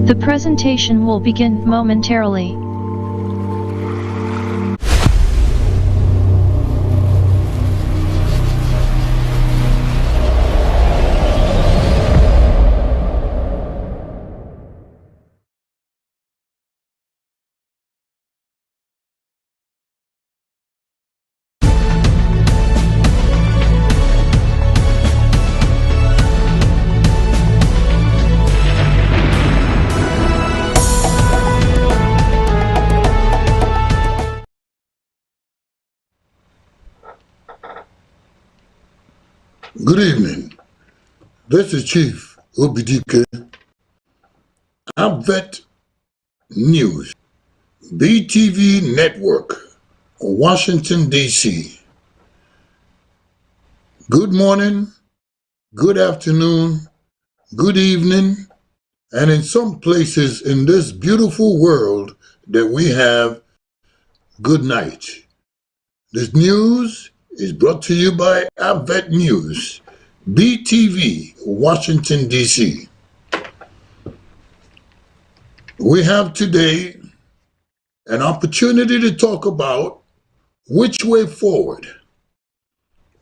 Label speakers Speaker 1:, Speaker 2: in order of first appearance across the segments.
Speaker 1: The presentation will begin momentarily.
Speaker 2: Good evening. This is Chief Obidike, ABVet News, BTV Network, Washington, D.C. Good morning, good afternoon, good evening, and in some places in this beautiful world that we have, good night. This news is brought to you by ABVet News, BTV, Washington, D.C. We have today an opportunity to talk about which way forward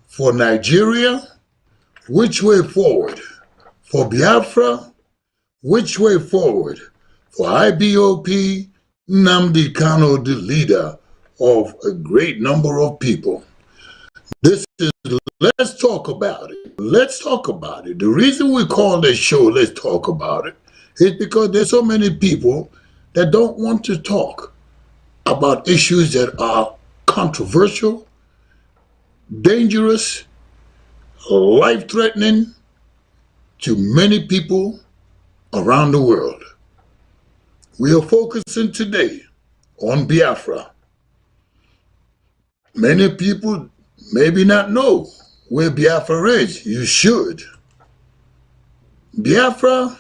Speaker 2: for Nigeria, which way forward for Biafra, which way forward for IPOB, NNAMDI KANU, the leader of a great number of people. This is Let's Talk About It. Let's talk about it. The reason we call this show Let's Talk About It is because there's so many people that don't want to talk about issues that are controversial, dangerous, life-threatening to many people around the world. We are focusing today on Biafra. Many people maybe not know where Biafra is. You should. Biafra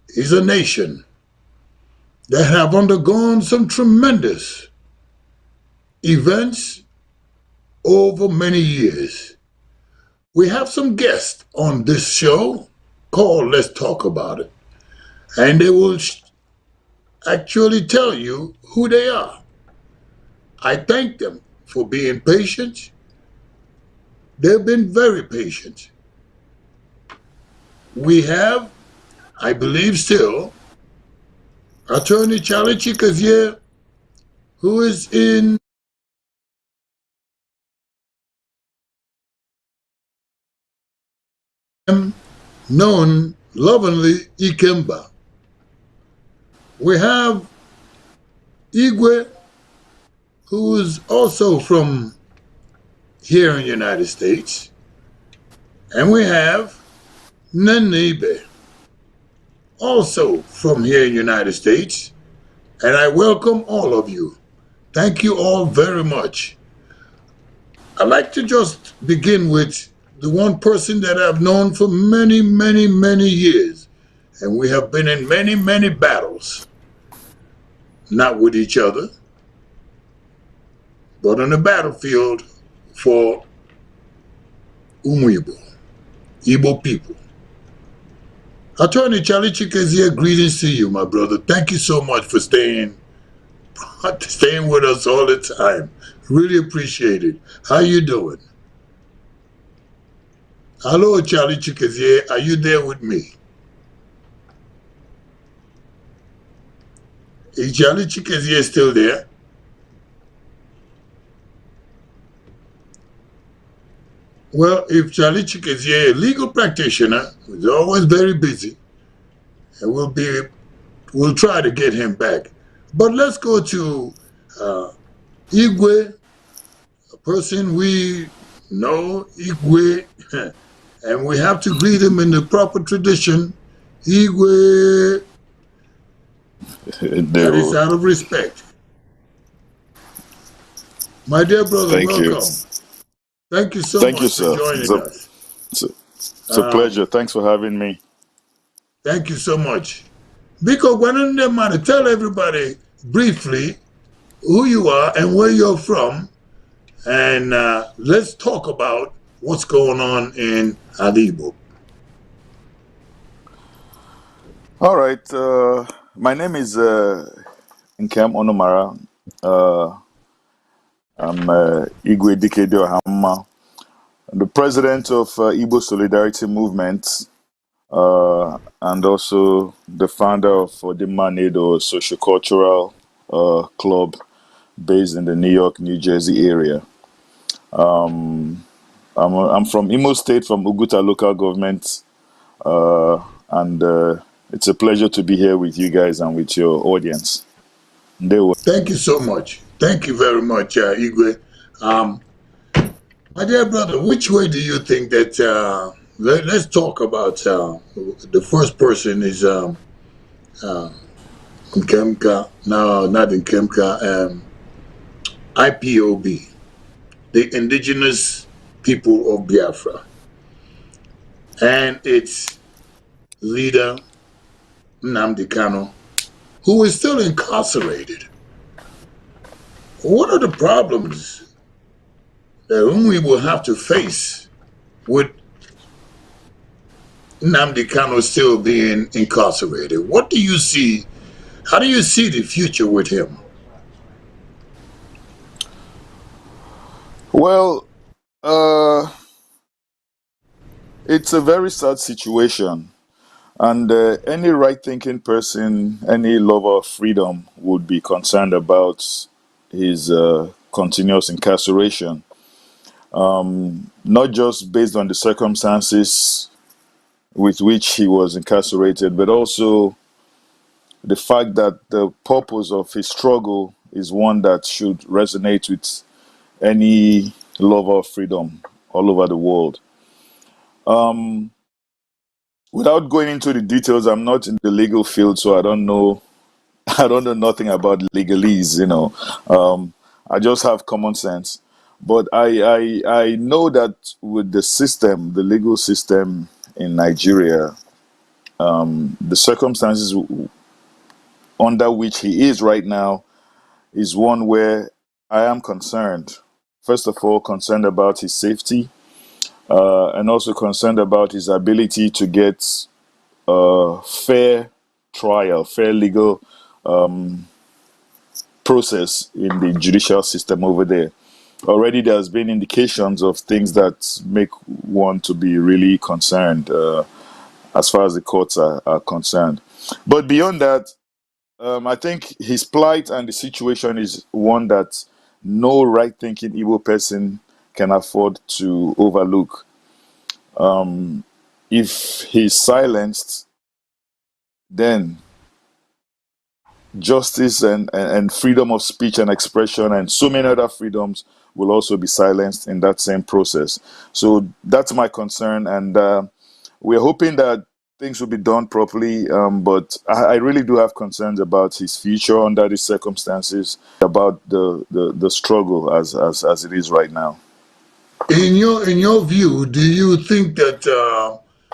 Speaker 2: is a nation that have undergone some tremendous events over many years. We have some guests on this show called Let's Talk About It, and they will actually tell you who they are. I thank them for being patient. They've been very patient. We have, I believe still, Attorney Charlie Chikazie, who is in known lovingly Ikemba. We have Igwe, who is also from here in the United States. And we have Nene, also from here in the United States. And I welcome all of you. Thank you all very much. I'd like to just begin with the one person that I've known for many, many, many years. And we have been in many, many battles. Not with each other, but on the battlefield for Igbo people. Attorney Charlie Chikazie, greetings to you, my brother. Thank you so much for staying with us all the time. Really appreciate it. How you doing? Hello, Charlie Chikazie. Are you there with me? Is Charlie Chikazie still there? Well, if Charlie Chikazie, a legal practitioner, is always very busy, and we'll try to get him back. But let's go to Igwe, a person we know, Igwe, and we have to greet him in the proper tradition. Igwe, that is out of respect. My dear brother, welcome. Thank you so much for joining us.
Speaker 3: It's a pleasure. Thanks for having me.
Speaker 2: Thank you so much. Because when they tell everybody briefly who you are and where you're from, and let's talk about what's going on in Igbo.
Speaker 3: All right. My name is Nkem Onomara. I'm Igwe Dikedo Hama, the president of Igbo Solidarity Movement, and also the founder of the Manedo Sociocultural Club based in the New York, New Jersey area. I'm from Imo State, from Uguta local government, and it's a pleasure to be here with you guys and with your audience.
Speaker 2: Thank you so much. Thank you very much, Igwe. My dear brother, which way do you think that, let's talk about, the first person is Nkemka, no, not Nkemka, IPOB, the indigenous people of Biafra, and its leader, NNAMDI KANU, who is still incarcerated. What are the problems that we will have to face with NNAMDI KANU still being incarcerated? What do you see? How do you see the future with him?
Speaker 3: Well, it's a very sad situation, and any right-thinking person, any lover of freedom would be concerned about his continuous incarceration, not just based on the circumstances with which he was incarcerated, but also the fact that the purpose of his struggle is one that should resonate with any lover of freedom all over the world. Without going into the details, I'm not in the legal field, so I don't know. I don't know nothing about legalese. I just have common sense. But I know that with the system, the legal system in Nigeria, the circumstances under which he is right now is one where I am concerned. First of all, concerned about his safety, and also concerned about his ability to get fair trial, fair legal process in the judicial system over there. Already there's been indications of things that make one to be really concerned as far as the courts are concerned. But beyond that, I think his plight and the situation is one that no right-thinking Igbo person can afford to overlook. If he's silenced, then justice and freedom of speech and expression and so many other freedoms will also be silenced in that same process. So that's my concern, and we're hoping that things will be done properly, but I really do have concerns about his future under these circumstances, about the struggle as it is right now.
Speaker 2: In your view, do you think that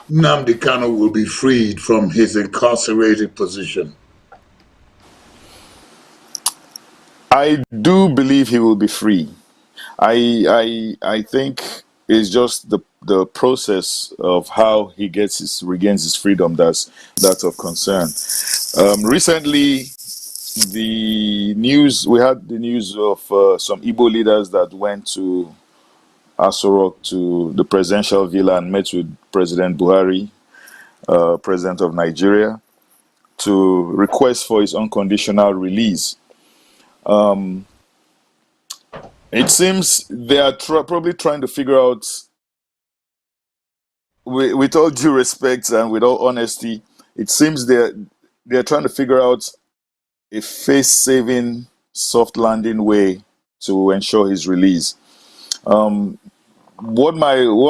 Speaker 2: NNAMDI KANU will be freed from his incarcerated position?
Speaker 3: I do believe he will be free. I think it's just the process of how he regains his freedom that's of concern. Recently, we had the news of some Igbo leaders that went to Asorok, to the presidential villa, and met with President Buhari, president of Nigeria, to request for his unconditional release. It seems they are probably trying to figure out, with all due respect and with all honesty, it seems they're trying to figure out a face-saving, soft landing way to ensure his release. One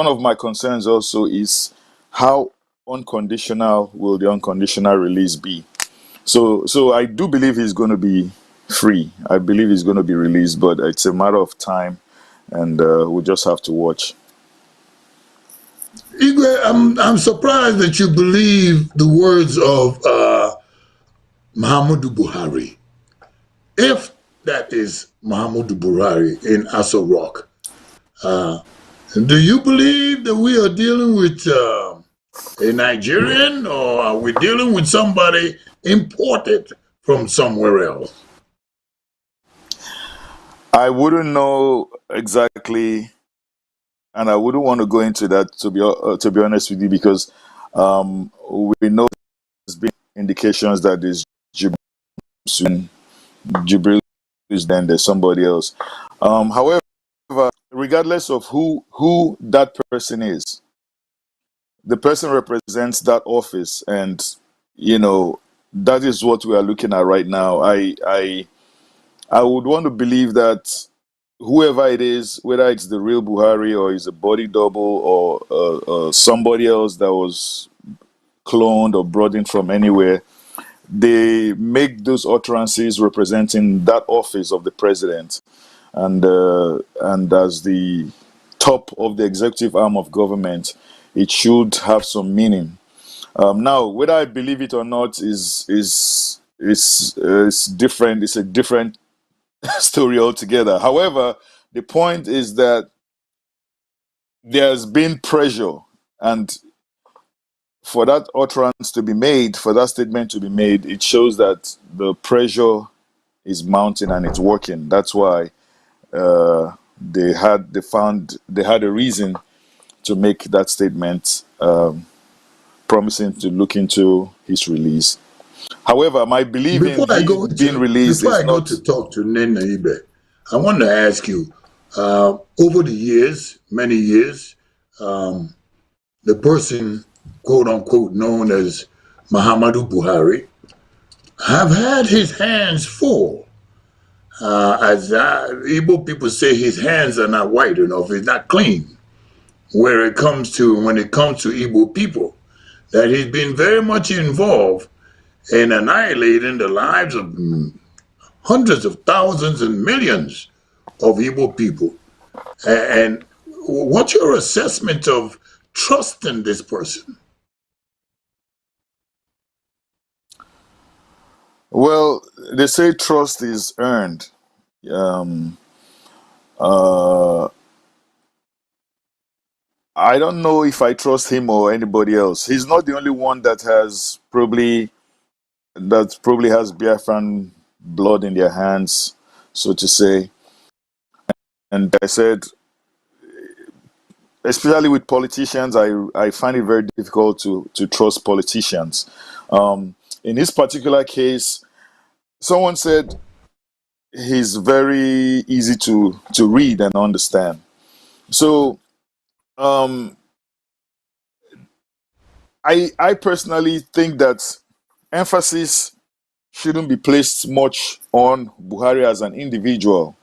Speaker 3: of my concerns also is how unconditional will the unconditional release be. So I do believe he's going to be free. I believe he's going to be released, but it's a matter of time, and we'll just have to watch.
Speaker 2: Igwe, I'm surprised that you believe the words of Muhammadu Buhari. If that is Muhammadu Buhari in Asorok, do you believe that we are dealing with a Nigerian, or are we dealing with somebody imported from somewhere else?
Speaker 3: I wouldn't know exactly, and I wouldn't want to go into that to be honest with you, because we know there's been indications that there's Jibril is then there's somebody else. However, regardless of who that person is, the person represents that office, and that is what we are looking at right now. I would want to believe that whoever it is, whether it's the real Buhari or is a body double or somebody else that was cloned or brought in from anywhere, they make those utterances representing that office of the president, and as the top of the executive arm of government, it should have some meaning. Now, whether I believe it or not is different. It's a different story altogether. However, the point is that there's been pressure, and for that utterance to be made, for that statement to be made, it shows that the pressure is mounting and it's working. That's why they had a reason to make that statement, promising to look into his release. However, my belief in his being released
Speaker 2: before
Speaker 3: is
Speaker 2: I go
Speaker 3: not.
Speaker 2: to talk to NNAMDI, I want to ask you, over the years, many years, the person, quote unquote, known as Muhammadu Buhari, have had his hands full. As Igbo people say, his hands are not white enough, he's not clean. When it comes to Igbo people, that he's been very much involved in annihilating the lives of hundreds of thousands and millions of Igbo people. And what's your assessment of trusting this person?
Speaker 3: Well, they say trust is earned. Um, uh, I don't know if I trust him or anybody else. He's not the only one that probably has Biafran blood in their hands, so to say. And I said, especially with politicians, I find it very difficult to trust politicians. In this particular case, someone said he's very easy to read and understand. So I personally think that emphasis shouldn't be placed much on Buhari as an individual,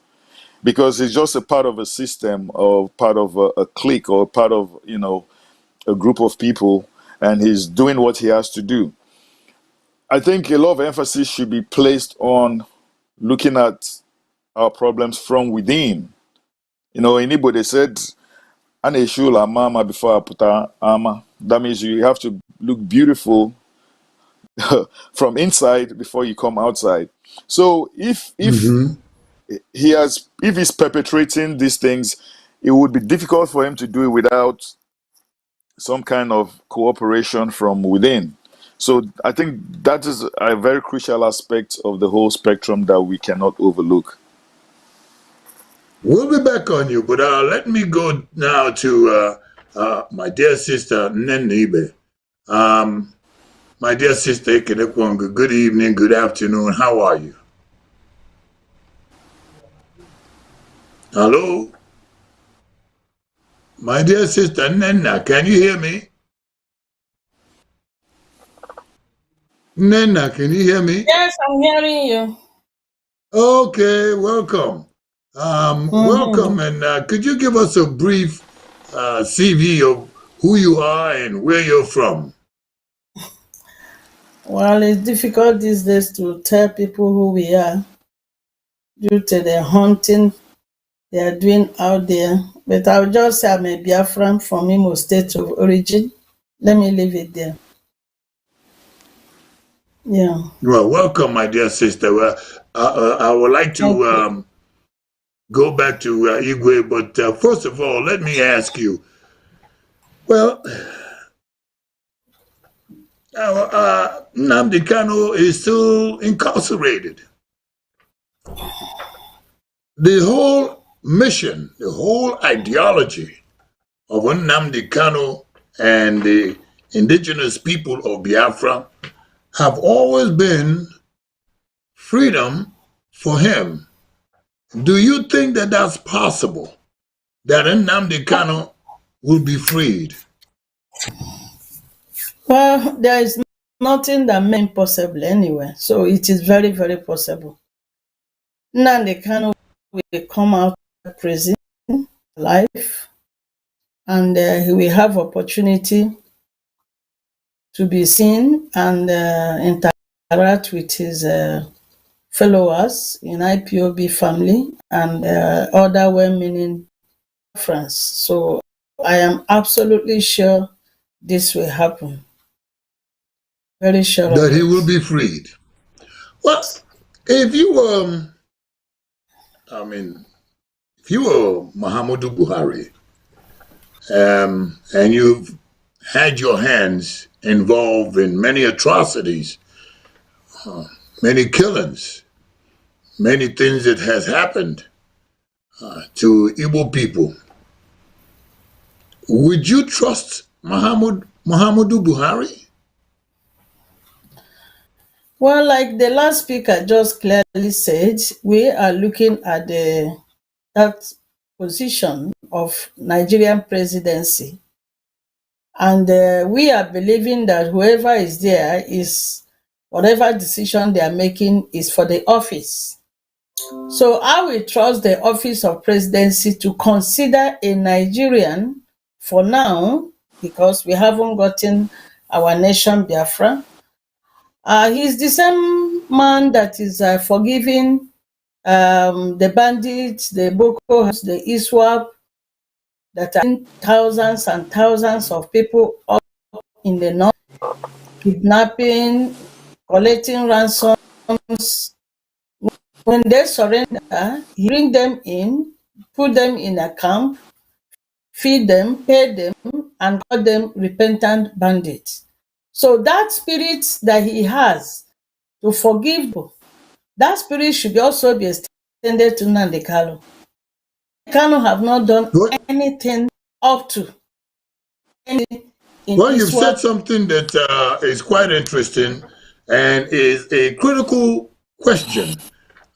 Speaker 3: because he's just a part of a system, or part of a clique, or part of a group of people, and he's doing what he has to do. I think a lot of emphasis should be placed on looking at our problems from within. In Igbo, they said, "Aneshula mama before aputa ama." That means you have to look beautiful from inside before you come outside. So if he's perpetrating these things, it would be difficult for him to do it without some kind of cooperation from within. So I think that is a very crucial aspect of the whole spectrum that we cannot overlook.
Speaker 2: We'll be back on you, but let me go now to my dear sister NNAMDI. My dear sister Ekenekwanga, good evening, good afternoon. How are you? Hello? My dear sister Nenna, can you hear me? Nenna, can you hear me?
Speaker 4: Yes, I'm hearing you.
Speaker 2: Okay, welcome. Welcome, and could you give us a brief CV of who you are and where you're from?
Speaker 4: Well, it's difficult these days to tell people who we are due to the hunting they are doing out there. But I'll just say I'm a Biafran from Imo State of origin. Let me leave it there. Yeah.
Speaker 2: Well, welcome, my dear sister. I would like to go back to Igwe, but first of all, let me ask you. Well, NNAMDI KANU is still incarcerated. The whole mission, the whole ideology of NNAMDI KANU and the indigenous people of Biafra have always been freedom for him. Do you think that that's possible, that NNAMDI KANU will be freed?
Speaker 4: Well, there is nothing that makes impossible anyway, so it is very, very possible. Nnamdi Kanu will come out of prison alive, and he will have opportunity to be seen and interact with his followers in IPOB family and other well-meaning friends. So I am absolutely sure this will happen. Very sure
Speaker 2: that he will be freed. Well, if you were, if you were Muhammadu Buhari, and you've had your hands involved in many atrocities, many killings, many things that has happened to Igbo people, would you trust Muhammadu Buhari?
Speaker 4: Well, like the last speaker just clearly said, we are looking at that position of Nigerian presidency. And we are believing that whoever is there is, whatever decision they are making is for the office. So I will trust the office of presidency to consider a Nigerian for now, because we haven't gotten our nation Biafra. He's the same man that is forgiving the bandits, the Boko Haram, the ISWAP, that are thousands and thousands of people up in the north, kidnapping, collecting ransoms. When they surrender, he bring them in, put them in a camp, feed them, pay them, and call them repentant bandits. So that spirit that he has to forgive people, that spirit should also be extended to Nnamdi Kanu. Kanu have not done anything up to.
Speaker 2: Well, you've said something that is quite interesting and is a critical question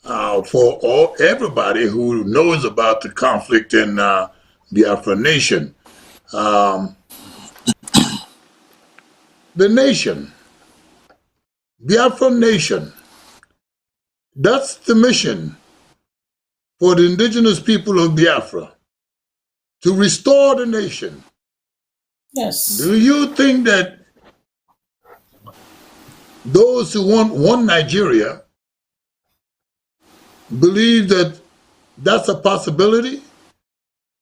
Speaker 2: for everybody who knows about the conflict in Biafra nation. The nation, Biafra nation, that's the mission for the indigenous people of Biafra, to restore the nation.
Speaker 4: Yes.
Speaker 2: Do you think that those who want one Nigeria believe that that's a possibility?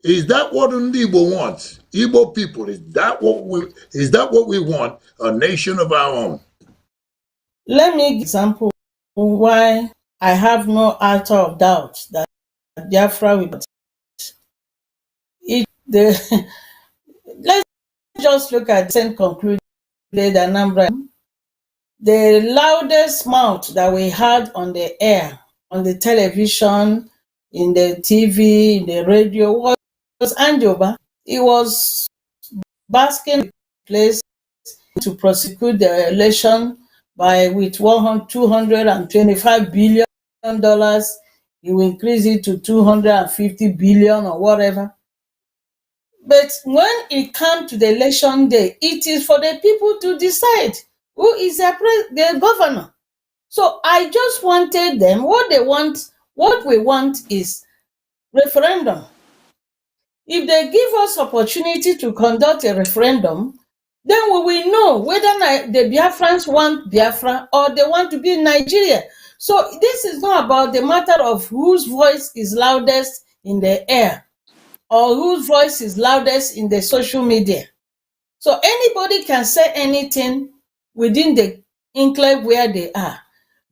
Speaker 2: Is that what Igbo wants? Igbo people, is that what we want? A nation of our own?
Speaker 4: Let me give an example why I have no iota of doubt that Biafra will. Let's just look at the same concluded Anambra. The loudest mouth that we had on the air, on the television, in the TV, in the radio was Anjoba. He was basking in place to prosecute the election with $225 billion. He will increase it to 250 billion or whatever. But when it comes to the election day, it is for the people to decide who is the governor. So I just wanted them, what we want is referendum. If they give us opportunity to conduct a referendum, then we will know whether the Biafrans want Biafra or they want to be in Nigeria. So this is not about the matter of whose voice is loudest in the air or whose voice is loudest in the social media. So anybody can say anything within the enclave where they are.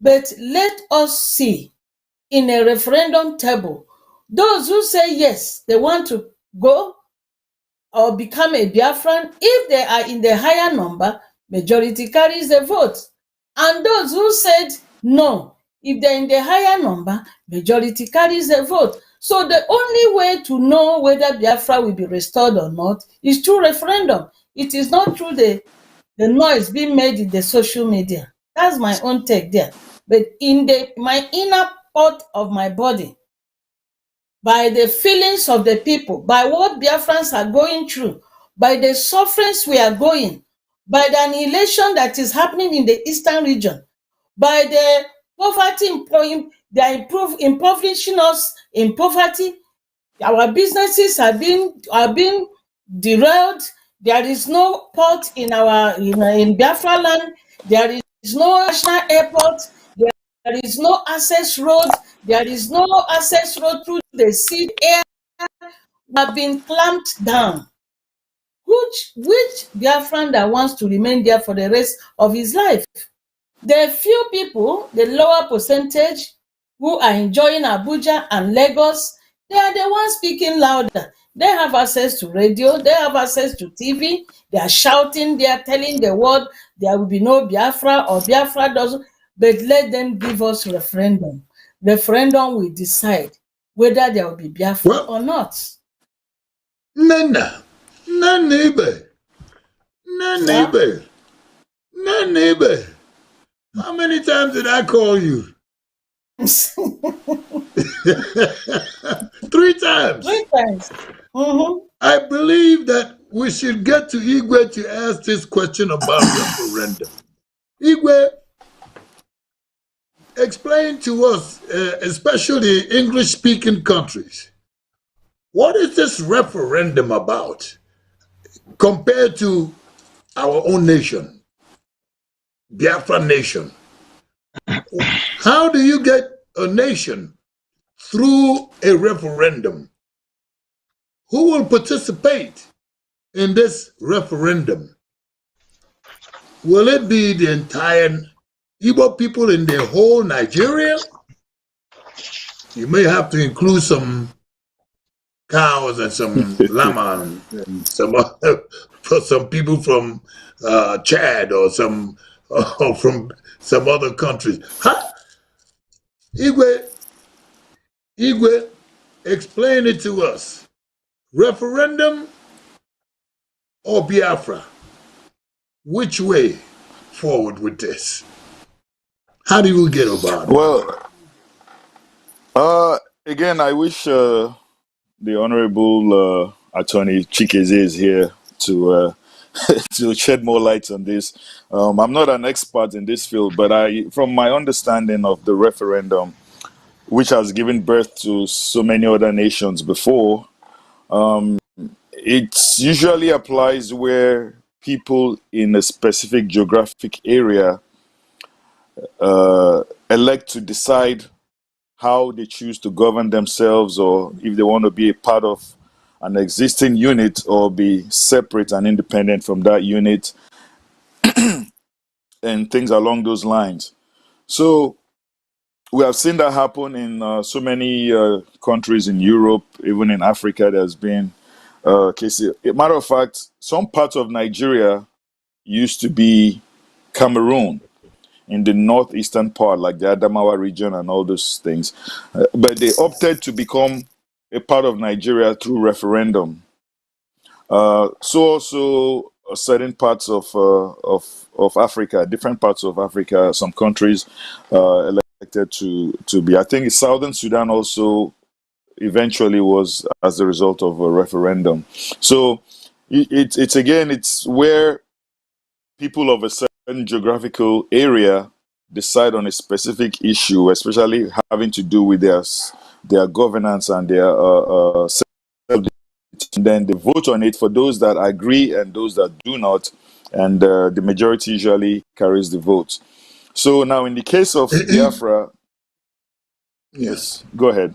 Speaker 4: But let us see in a referendum table, those who say yes, they want to go or become a Biafran, if they are in the higher number, majority carries the vote. And those who said no, if they're in the higher number, majority carries the vote. So the only way to know whether Biafra will be restored or not is through referendum. It is not through the noise being made in the social media. That's my own take there. But in my inner part of my body, by the feelings of the people, by what Biafrans are going through, by the sufferings we are going, by the annihilation that is happening in the eastern region, by the poverty, they are impoverishing us in poverty. Our businesses are being derailed. There is no port in in Biafra land. There is no national airport. There is no access road. There is no access road through the sea. Air have been clamped down. Which Biafran that wants to remain there for the rest of his life? The few people, the lower percentage, who are enjoying Abuja and Lagos, they are the ones speaking louder. They have access to radio, they have access to TV, they are shouting, they are telling the world there will be no Biafra or Biafra doesn't. But let them give us referendum. Referendum will decide whether there will be Biafra or not.
Speaker 2: Nana, neighbor. How many times did I call you? 3 times.
Speaker 4: 3 times.
Speaker 2: I believe that we should get to Igwe to ask this question about referendum. Igwe, explain to us, especially English-speaking countries, what is this referendum about compared to our own nation, Biafra nation? How do you get a nation through a referendum? Who will participate in this referendum? Will it be the entire Igbo people in the whole Nigeria? You may have to include some cows and some llama and some people from Chad or from some other countries. Huh? Igwe, explain it to us. Referendum or Biafra? Which way forward with this? How do you get about it?
Speaker 3: Well, again, I wish the Honorable Attorney Chikeze is here to to shed more light on this. I'm not an expert in this field, but from my understanding of the referendum, which has given birth to so many other nations before, it usually applies where people in a specific geographic area elect to decide how they choose to govern themselves, or if they want to be a part of an existing unit or be separate and independent from that unit, and things along those lines. So we have seen that happen in so many countries in Europe, even in Africa. There's been cases. As a matter of fact, some parts of Nigeria used to be Cameroon in the northeastern part, like the Adamawa region and all those things. But they opted to become a part of Nigeria through referendum. So also certain parts of Africa, different parts of Africa, some countries elected to be. I think Southern Sudan also eventually was as a result of a referendum. So it's where people of a certain geographical area decide on a specific issue, especially having to do with their governance and their then they vote on it for those that agree and those that do not, and the majority usually carries the vote. So now in the case of Biafra,
Speaker 2: yes,
Speaker 3: go ahead.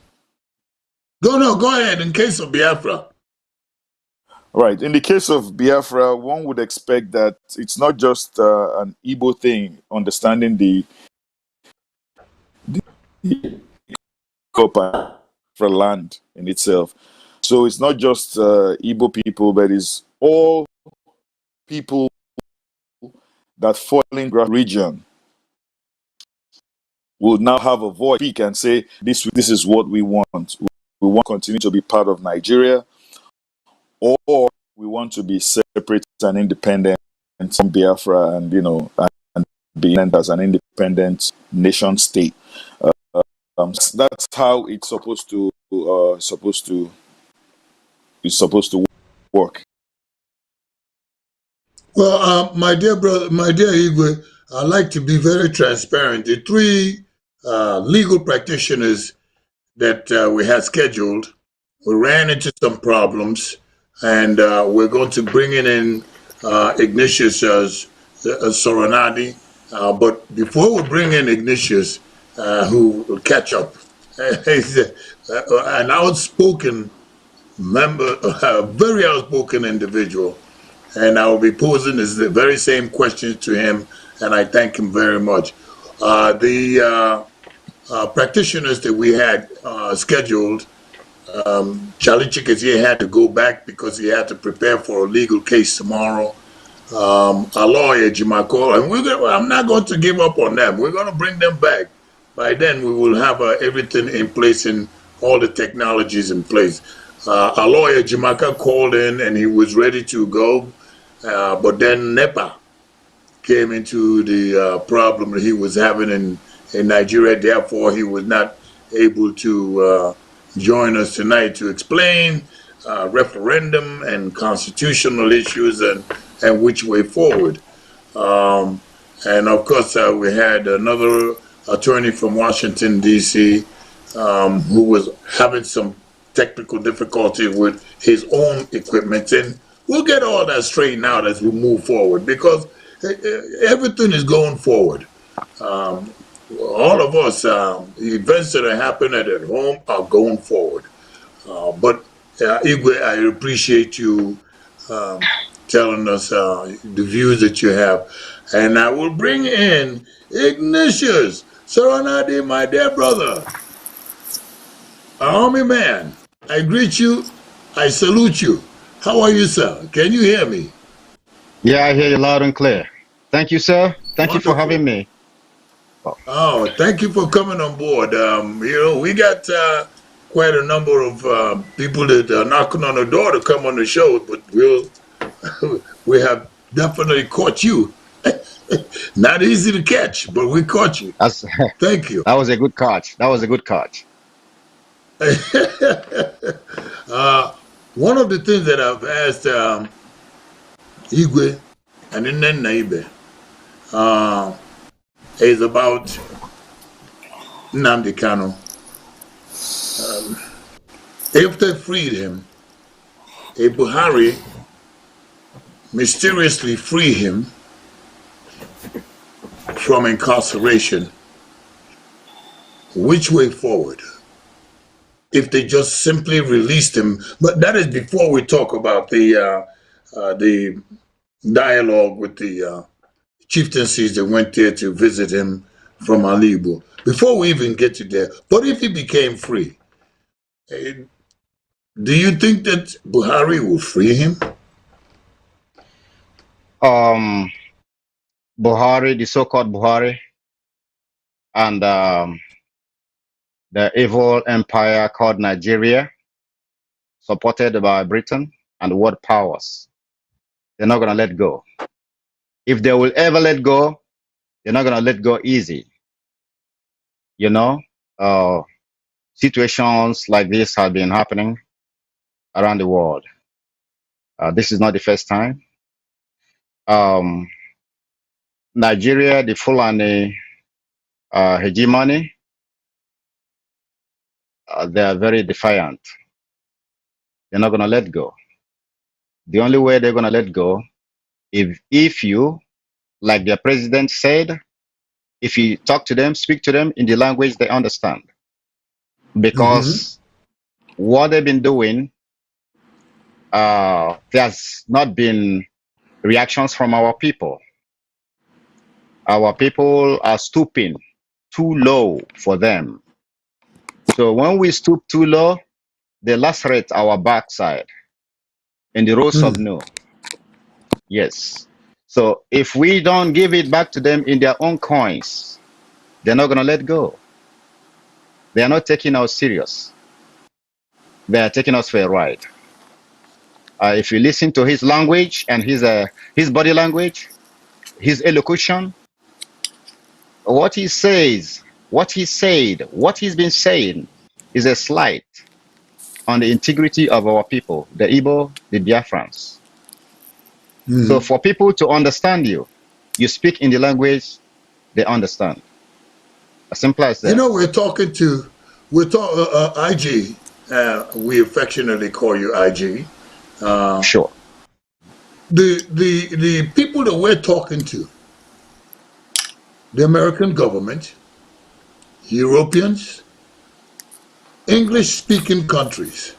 Speaker 2: Go ahead. In case of Biafra.
Speaker 3: Right. In the case of Biafra, one would expect that it's not just an Igbo thing, understanding the for land in itself. So it's not just Igbo people, but it's all people that falling region will now have a voice, speak and say, this is what we want. We want to continue to be part of Nigeria, or we want to be separate and independent from Biafra, and and be as an independent nation state. That's how it's supposed to work.
Speaker 2: Well, my dear brother, my dear Igwe, I like to be very transparent. The three legal practitioners that we had scheduled, we ran into some problems, and we're going to bring in Ignatius Soranadi. But before we bring in Ignatius, who will catch up, he's an outspoken member, a very outspoken individual, and I will be posing the very same questions to him, and I thank him very much. The practitioners that we had scheduled, Charlie Chikezie had to go back because he had to prepare for a legal case tomorrow. Our lawyer, Jimako, and I'm not going to give up on them. We're going to bring them back. By then, we will have everything in place and all the technologies in place. Our lawyer, Jimaka, called in and he was ready to go, but then NEPA came into the problem that he was having in Nigeria. Therefore, he was not able to join us tonight to explain referendum and constitutional issues and which way forward. And of course, we had another attorney from Washington, D.C., who was having some technical difficulty with his own equipment. And we'll get all that straightened out as we move forward, because everything is going forward. All of us, events that are happening at home are going forward. But Igwe, I appreciate you telling us the views that you have. And I will bring in Ignatius Soranadi, my dear brother, an army man. I greet you. I salute you. How are you, sir? Can you hear me?
Speaker 5: Yeah, I hear you loud and clear. Thank you, sir. Thank you for having me.
Speaker 2: Oh, thank you for coming on board. We got quite a number of people that are knocking on the door to come on the show, but we have definitely caught you. Not easy to catch, but we caught you. Thank you.
Speaker 5: That was a good catch. That was a good catch.
Speaker 2: One of the things that I've asked Igwe and NNAMDI is about NNAMDI KANU. If they freed him, if Buhari mysteriously free him from incarceration, which way forward? If they just simply released him, but that is before we talk about the dialogue with the chieftaincies that went there to visit him from Alibu. Before we even get to there, but if he became free, do you think that Buhari will free him?
Speaker 5: Buhari, the so-called Buhari, and the evil empire called Nigeria, supported by Britain and world powers, they're not going to let go. If they will ever let go, they're not going to let go easy. You know, situations like this have been happening around the world. This is not the first time. Nigeria, the Fulani hegemony, they are very defiant. They're not going to let go. The only way they're going to let go, if you, like their president said, if you talk to them, speak to them in the language they understand. Because what they've been doing, there's not been reactions from our people. Our people are stooping too low for them. So when we stoop too low, they lacerate our backside in the roads of no. Yes. So if we don't give it back to them in their own coins, they're not going to let go. They are not taking us serious. They are taking us for a ride. If you listen to his language and his body language, his elocution, what he says, what he said, what he's been saying is a slight on the integrity of our people, the Igbo, the Biafrans. So for people to understand you, you speak in the language they understand. As simple as that.
Speaker 2: You know, IG. We affectionately call you IG.
Speaker 5: Sure.
Speaker 2: The people that we're talking to, the American government, Europeans, English-speaking countries.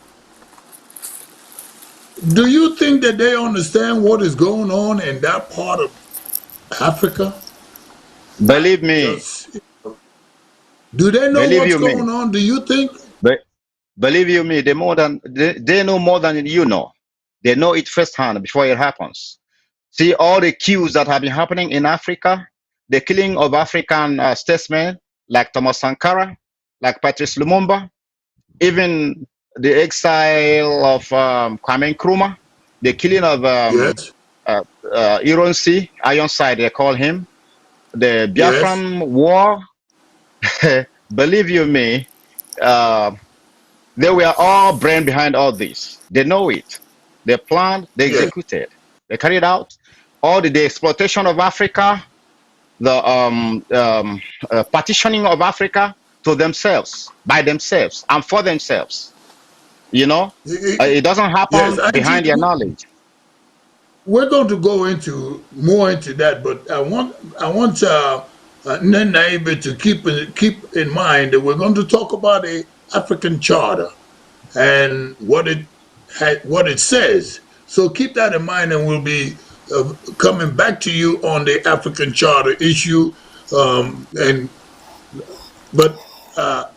Speaker 2: Do you think that they understand what is going on in that part of Africa?
Speaker 5: Believe me.
Speaker 2: Do they know what's going on? Do you think?
Speaker 5: Believe you me, they know more than you know. They know it firsthand before it happens. See all the coups that have been happening in Africa, the killing of African statesmen like Thomas Sankara, like Patrice Lumumba, even the exile of Kwame Nkrumah, the killing of Ironsi, Ironside they call him, the Biafran war. Believe you me, they were all brain behind all this. They know it. They planned, they executed, they carried out all the exploitation of Africa, the partitioning of Africa to themselves, by themselves, and for themselves. You know, it doesn't happen behind their knowledge.
Speaker 2: We're going to go more into that, but I want NNAMDI to keep in mind that we're going to talk about the African Charter and what it says. So keep that in mind, and we'll be coming back to you on the African Charter issue.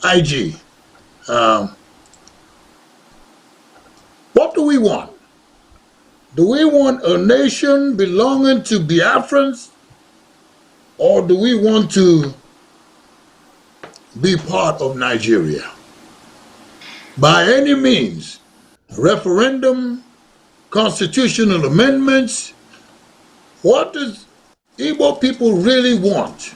Speaker 2: IG, what do we want? Do we want a nation belonging to Biafrans, or do we want to be part of Nigeria? By any means, referendum, constitutional amendments, what does Igbo people really want?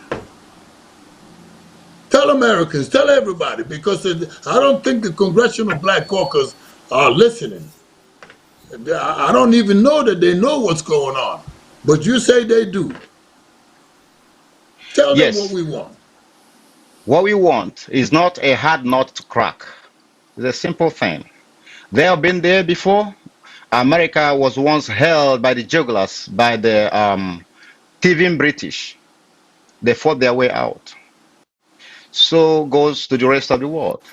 Speaker 2: Tell Americans, tell everybody, because I don't think the Congressional Black Caucus are listening. I don't even know that they know what's going on, but you say they do. Tell them what we want.
Speaker 5: What we want is not a hard nut to crack. It's a simple thing. They have been there before. America was once held by the jugglers, by the thieving British. They fought their way out. So goes to the rest of the world.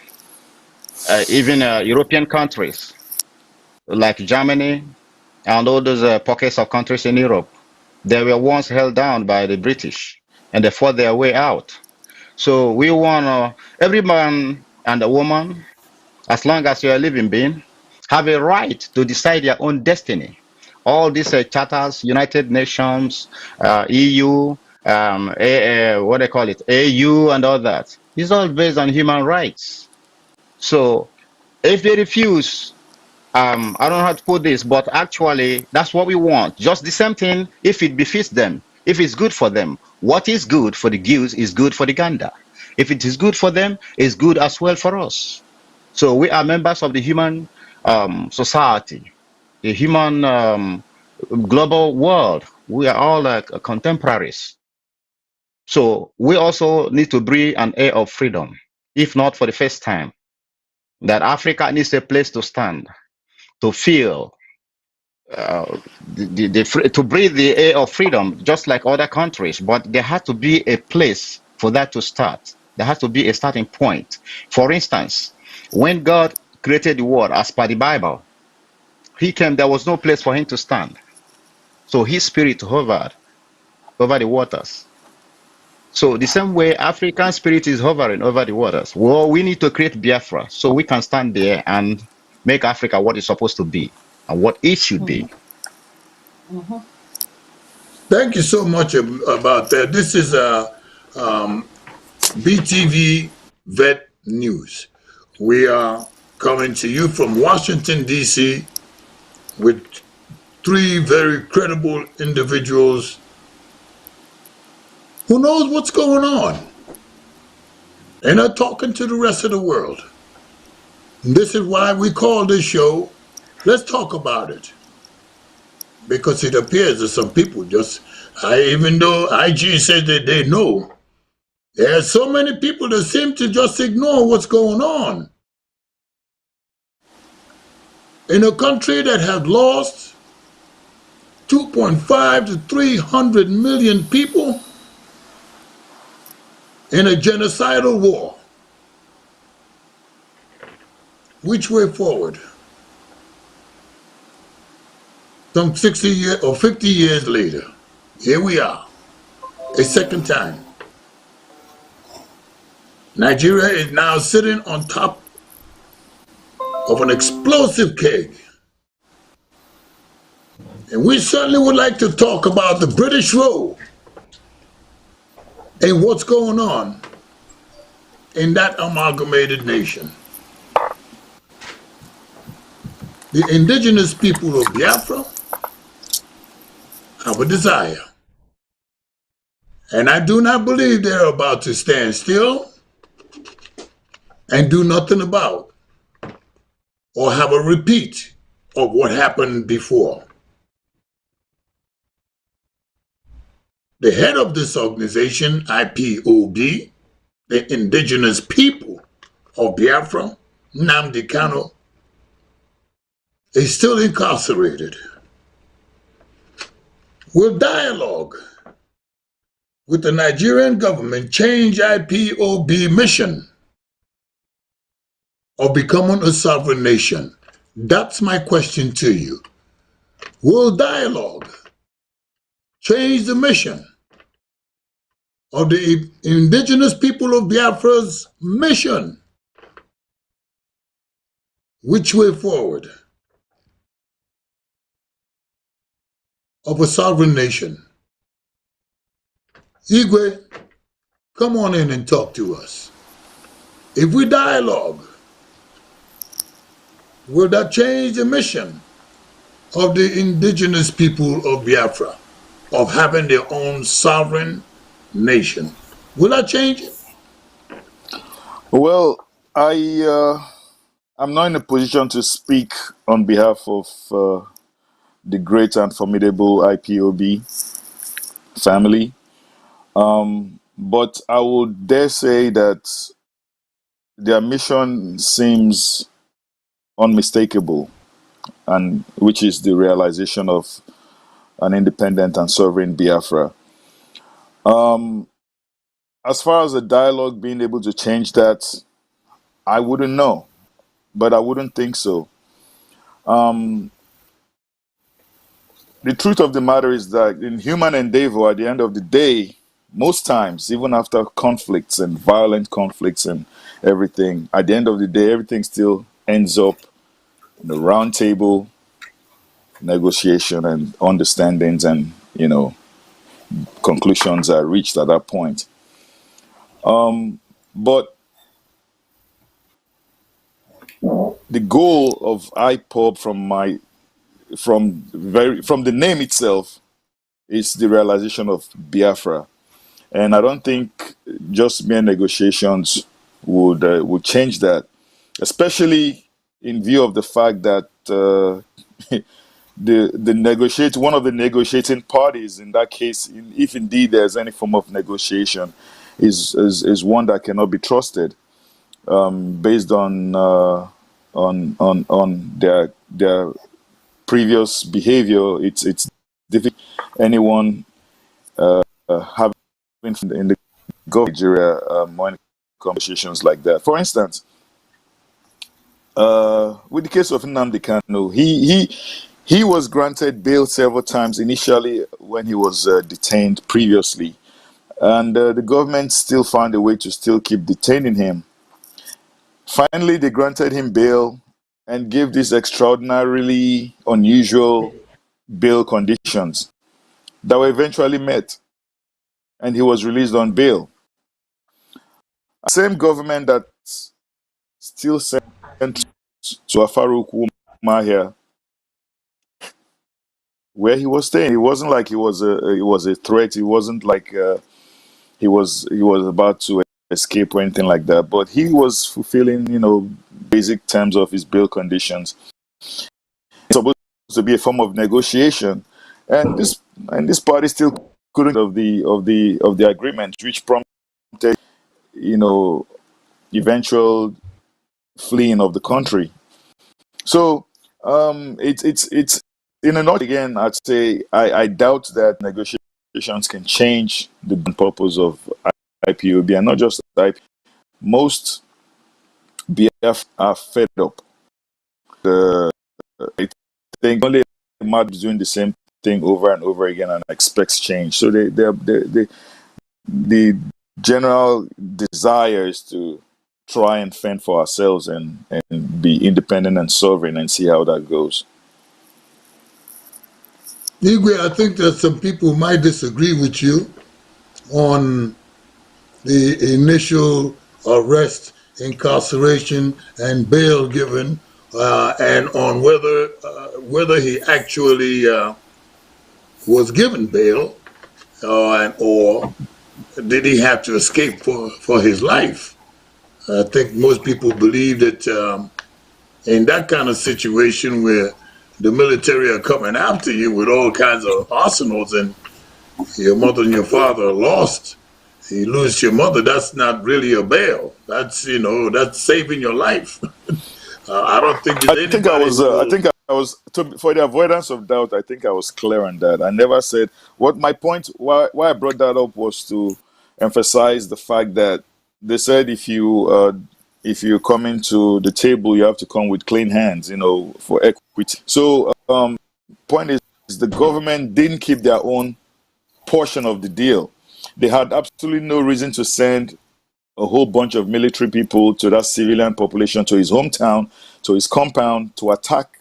Speaker 5: Even European countries like Germany and all those pockets of countries in Europe, they were once held down by the British and they fought their way out. So we want every man and a woman, as long as you're a living being, have a right to decide their own destiny. All these charters, United Nations, EU, what they call it, AU and all that, it's all based on human rights. So if they refuse, I don't know how to put this, but actually that's what we want. Just the same thing if it befits them, if it's good for them. What is good for the goose is good for the gander. If it is good for them, it's good as well for us. So we are members of the human society, the human global world. We are all contemporaries. So we also need to breathe an air of freedom, if not for the first time, that Africa needs a place to stand, to feel, to breathe the air of freedom, just like other countries. But there has to be a place for that to start. There has to be a starting point. For instance, when God created the world as per the Bible, he came, there was no place for him to stand. So his spirit hovered over the waters. So the same way African spirit is hovering over the waters. Well, we need to create Biafra so we can stand there and make Africa what it's supposed to be and what it should be.
Speaker 2: Thank you so much about that. This is BTV Vet News. We are coming to you from Washington, D.C. with three very credible individuals who knows what's going on and are talking to the rest of the world. And this is why we call this show, Let's Talk About It. Because it appears that some people just, even though IG says that they know, there are so many people that seem to just ignore what's going on. In a country that has lost 2.5 to 300 million people in a genocidal war. Which way forward? Some 60 years or 50 years later, here we are, a second time. Nigeria is now sitting on top of an explosive keg. And we certainly would like to talk about the British role and what's going on in that amalgamated nation. The indigenous people of Biafra have a desire. And I do not believe they're about to stand still and do nothing about or have a repeat of what happened before. The head of this organization, IPOB, the indigenous people of Biafra, NNAMDI KANU, is still incarcerated. Will dialogue with the Nigerian government change IPOB mission of becoming a sovereign nation? That's my question to you. Will dialogue change the mission of the indigenous people of Biafra's mission? Which way forward of a sovereign nation? Igwe, come on in and talk to us. If we dialogue, will that change the mission of the indigenous people of Biafra of having their own sovereign nation? Will that change it?
Speaker 3: Well, I'm not in a position to speak on behalf of the great and formidable IPOB family. But I would dare say that their mission seems unmistakable, and which is the realization of an independent and sovereign Biafra. As far as the dialogue being able to change that, I wouldn't know, but I wouldn't think so. The truth of the matter is that in human endeavor, at the end of the day, most times, even after conflicts and violent conflicts and everything, at the end of the day, everything still ends up in the round table negotiation and understandings, and conclusions are reached at that point. But the goal of IPOB from the name itself is the realization of Biafra, and I don't think just mere negotiations would change that, especially in view of the fact that one of the negotiating parties in that case, if indeed there's any form of negotiation, is one that cannot be trusted, based on their previous behavior. It's difficult anyone having in the Gulf of Nigeria money conversations like that. For instance, with the case of NNAMDI KANU, he was granted bail several times initially when he was detained previously, and the government still found a way to still keep detaining him. Finally, they granted him bail and gave these extraordinarily unusual bail conditions. that were eventually met, and he was released on bail. Same government that still sent to Afaruk Mahia where he was staying. It wasn't like it was a threat. It wasn't like he was about to escape or anything like that. But he was fulfilling, basic terms of his bail conditions. It's supposed to be a form of negotiation, and this party still couldn't of the agreement, which prompted, eventual fleeing of the country. So it's in a nutshell. Again, I'd say I doubt that negotiations can change the purpose of IPOB, and not just IPOB. Most BF are fed up. I think only MAD is doing the same thing over and over again and expects change. So the general desire is to try and fend for ourselves and be independent and sovereign and see how that goes.
Speaker 2: Igwe, I think that some people might disagree with you on the initial arrest, incarceration, and bail given, and on whether he actually was given bail, or did he have to escape for his life. I think most people believe that in that kind of situation where the military are coming after you with all kinds of arsenals and your mother and your father are lost, you lose your mother, that's not really a bail. That's, that's saving your life. I don't think that
Speaker 3: I think I was for the avoidance of doubt, I think I was clear on that. I never said what my point, why I brought that up was to emphasize the fact that they said if you come into the table, you have to come with clean hands, for equity. So point is the government didn't keep their own portion of the deal. They had absolutely no reason to send a whole bunch of military people to that civilian population, to his hometown, to his compound, to attack.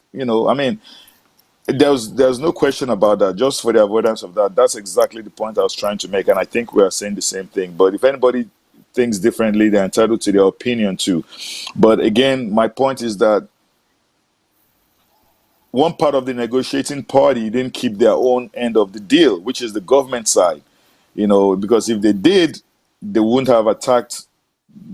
Speaker 3: There's no question about that. Just for the avoidance of that, that's exactly the point I was trying to make, and I think we are saying the same thing. But if anybody thinks differently, they're entitled to their opinion too. But again, my point is that one part of the negotiating party didn't keep their own end of the deal, which is the government side. Because if they did, they wouldn't have attacked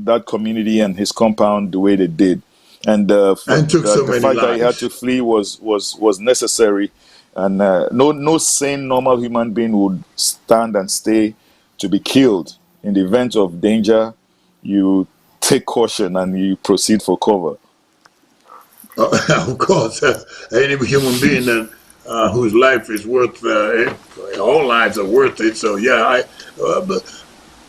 Speaker 3: that community and his compound the way they did. And the fact that he had to flee was necessary. And no sane, normal human being would stand and stay to be killed. In the event of danger, you take caution and you proceed for cover.
Speaker 2: Of course, any human being that whose life is worth, all lives are worth it. So yeah, but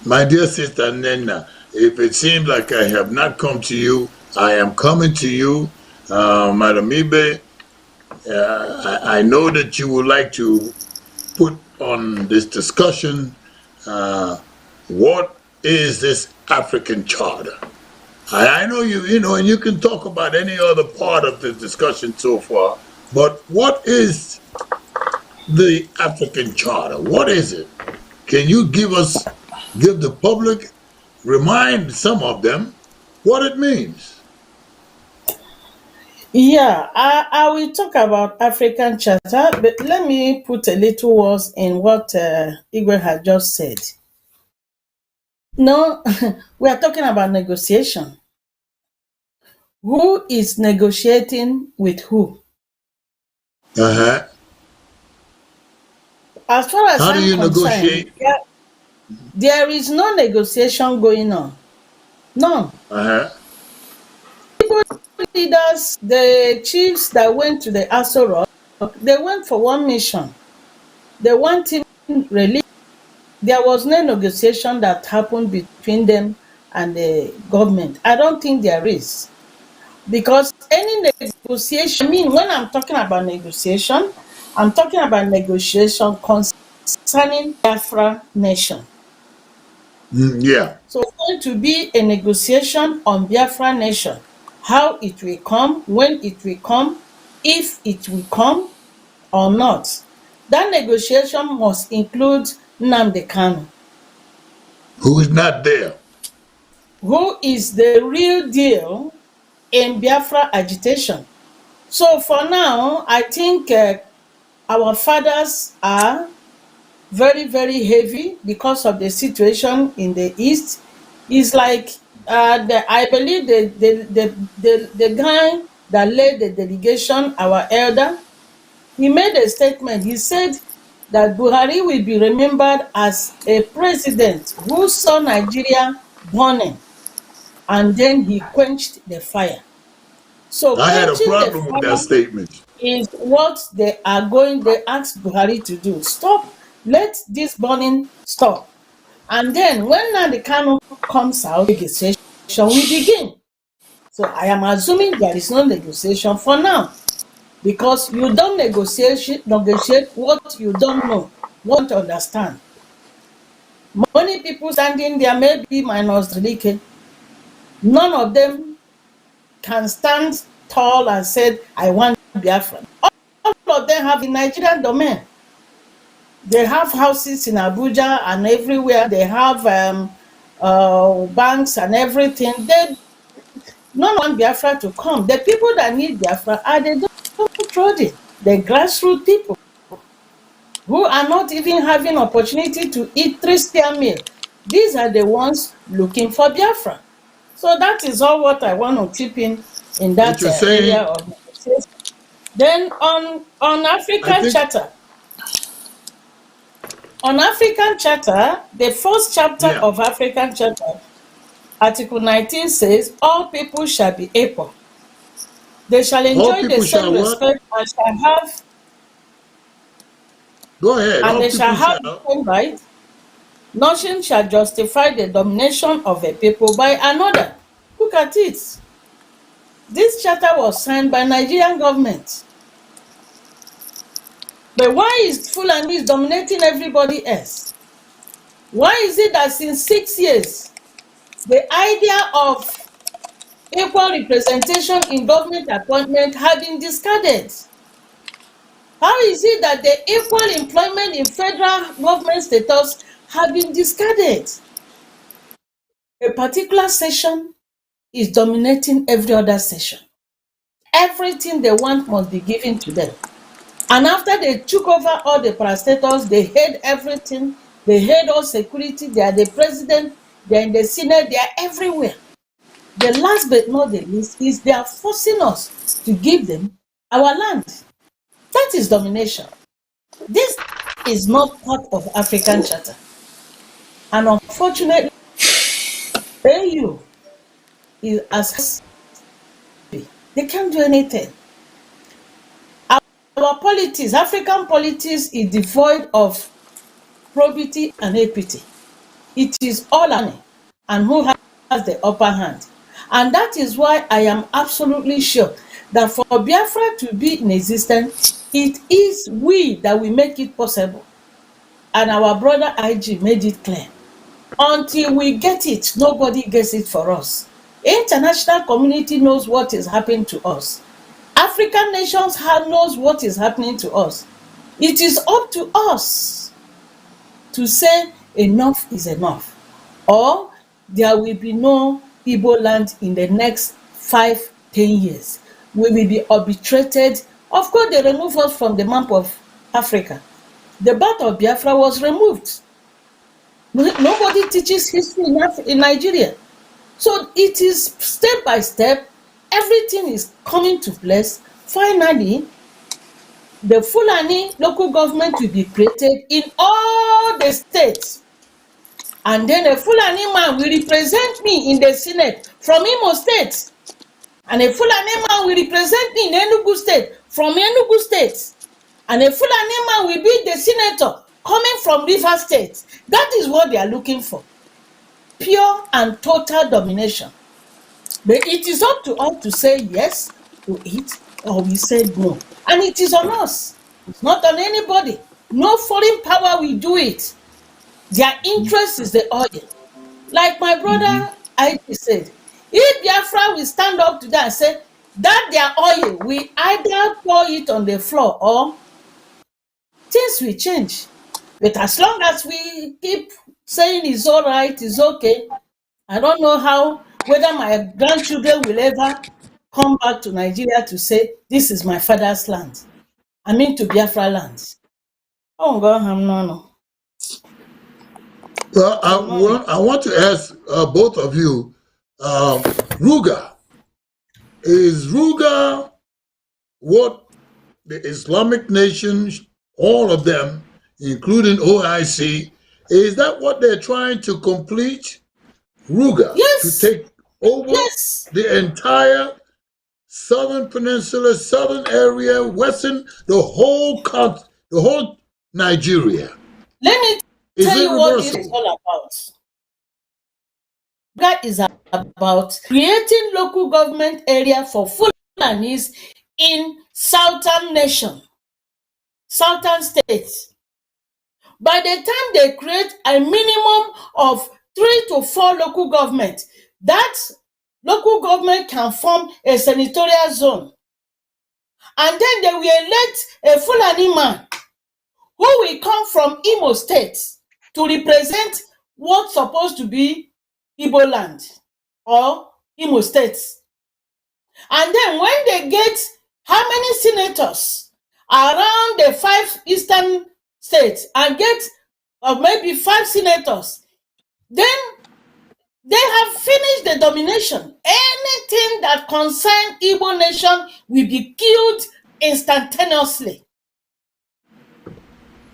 Speaker 2: my dear sister Nena, if it seems like I have not come to you, I am coming to you, Madam Ibe. I know that you would like to put on this discussion. What is this African Charter? I know and you can talk about any other part of the discussion so far, but what is the African Charter? What is it? Can you give the public, remind some of them what it means?
Speaker 4: Yeah, I will talk about African Charter, but let me put a little words in what Igwe had just said. No, we are talking about negotiation. Who is negotiating with who?
Speaker 2: Uh-huh.
Speaker 4: As far as
Speaker 2: how do you
Speaker 4: negotiate? There is no negotiation going on. None.
Speaker 2: Uh-huh.
Speaker 4: People leaders, the chiefs that went to the Aso Rock, they went for one mission. They want him released. There was no negotiation that happened between them and the government. I don't think there is. Because any negotiation, when I'm talking about negotiation, I'm talking about negotiation concerning Biafra nation.
Speaker 2: Yeah.
Speaker 4: So it's going to be a negotiation on Biafra nation. How it will come, when it will come, if it will come or not. that negotiation must include NNAMDI KANU,
Speaker 2: who is not there.
Speaker 4: who is the real deal in Biafra agitation. So for now, I think our fathers are very, very heavy because of the situation in the East. It's like I believe the guy that led the delegation, our elder, he made a statement. He said that Buhari will be remembered as a president who saw Nigeria burning and then he quenched the fire. So
Speaker 2: I had a
Speaker 4: quenching the
Speaker 2: problem with that
Speaker 4: fire
Speaker 2: statement.
Speaker 4: is what they asked Buhari to do. Stop, let this burning stop. And then when Nnamdi Kanu comes out, negotiation will begin. So I am assuming there is no negotiation for now. Because you don't negotiate what you don't know, what you understand. Many people standing there, maybe minus Relike, none of them can stand tall and say, I want Biafra. All of them have the Nigerian domain. They have houses in Abuja and everywhere. They have banks and everything. None want Biafra to come. The people that need Biafra are the downtrodden, the grassroots people who are not even having opportunity to eat 3 square meal. These are the ones looking for Biafra. So that is all what I want to chip in
Speaker 2: What
Speaker 4: that
Speaker 2: you're
Speaker 4: area
Speaker 2: saying,
Speaker 4: of negotiation. Then on
Speaker 2: I
Speaker 4: African
Speaker 2: think,
Speaker 4: Charter, the first chapter
Speaker 2: yeah,
Speaker 4: of African Charter, Article 19 says, all people shall be equal. They shall
Speaker 2: all
Speaker 4: enjoy the
Speaker 2: people
Speaker 4: same
Speaker 2: shall what?
Speaker 4: respect
Speaker 2: Go ahead.
Speaker 4: and
Speaker 2: All
Speaker 4: they shall
Speaker 2: people
Speaker 4: have the
Speaker 2: shall.
Speaker 4: same right. Nothing shall justify the domination of a people by another. Look at it. This charter was signed by Nigerian government. But why is Fulani dominating everybody else? Why is it that since 6 years, the idea of equal representation in government appointment have been discarded? How is it that the equal employment in federal government status have been discarded? A particular session is dominating every other session. Everything they want must be given to them. And after they took over all the parastatals, they hid everything. They hid all security. They are the president. They're in the Senate. They are everywhere. The last but not the least is they are forcing us to give them our land. That is domination. This is not part of African Charter. And unfortunately, AU is as they can't do anything. Our politics, African politics, is devoid of probity and equity. It is all money and who has the upper hand. And that is why I am absolutely sure that for Biafra to be in existence, it is we that will make it possible. And our brother IG made it clear. Until we get it, nobody gets it for us. International community knows what is happening to us. African nations knows what is happening to us. It is up to us to say enough is enough, or there will be no Igbo land in the next 5-10 years. We will be arbitrated. Of course, they remove us from the map of Africa. The birth of Biafra was removed. Nobody teaches history in Nigeria. So it is step by step, everything is coming to place. Finally, the Fulani local government will be created in all the states. And then a Fulani man will represent me in the Senate from Imo State. And a Fulani man will represent me in Enugu State from Enugu State. And a Fulani man will be the senator coming from River State. That is what they are looking for. Pure and total domination. But it is up to us to say yes to it, or we say no. And it is on us. It's not on anybody. No foreign power will do it. Their interest is the oil. Like my brother I said, if Biafra will stand up to that and say, that their oil, we either pour it on the floor or things things will change. But as long as we keep saying it's all right, it's okay, I don't know how, whether my grandchildren will ever come back to Nigeria to say, this is my father's land. I mean to Biafra land. Oh, God, I'm no.
Speaker 2: Well, I want to ask both of you, Ruga, is Ruga what the Islamic nations, all of them, including OIC, is that what they're trying to complete? Ruga,
Speaker 4: Yes.
Speaker 2: to take over
Speaker 4: Yes.
Speaker 2: the entire southern peninsula, southern area, western, the whole Nigeria.
Speaker 4: Let me
Speaker 2: Is
Speaker 4: tell
Speaker 2: it
Speaker 4: you what this is
Speaker 2: reversible?
Speaker 4: all about. That is about creating local government area for Fulanis in southern nation, southern states. By the time they create a minimum of 3 to 4 local government, that local government can form a senatorial zone. And then they will elect a Fulani man who will come from Imo State to represent what's supposed to be Igbo land or Imo State. And then when they get how many senators around the 5 eastern states and get maybe 5 senators, then they have finished the domination. Anything that concerns Igbo nation will be killed instantaneously.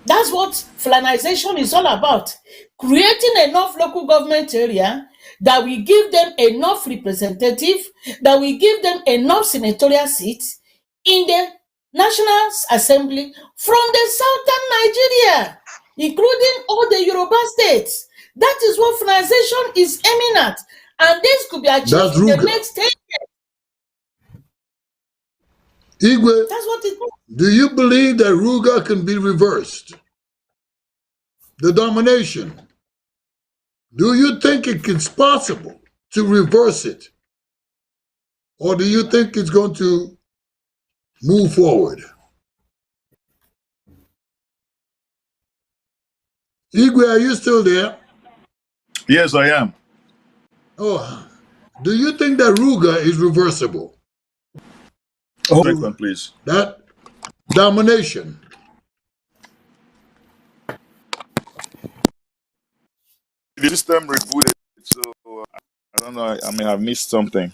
Speaker 4: That's what Fulanization is all about. Creating enough local government area that will give them enough representative, that will give them enough senatorial seats in the National Assembly from the southern Nigeria, including all the Yoruba states. That is what Fulanization is aiming at. And this could be achieved in the next 10 years.
Speaker 2: Igwe,
Speaker 4: That's what it is.
Speaker 2: do you believe that Ruga can be reversed? The domination. Do you think it's possible to reverse it? Or do you think it's going to move forward? Igwe, are you still there?
Speaker 3: Yes, I am.
Speaker 2: Oh, do you think that Ruga is reversible?
Speaker 3: Oh, second, please.
Speaker 2: That domination.
Speaker 3: The system rebooted, so I don't know. I mean, I've missed something,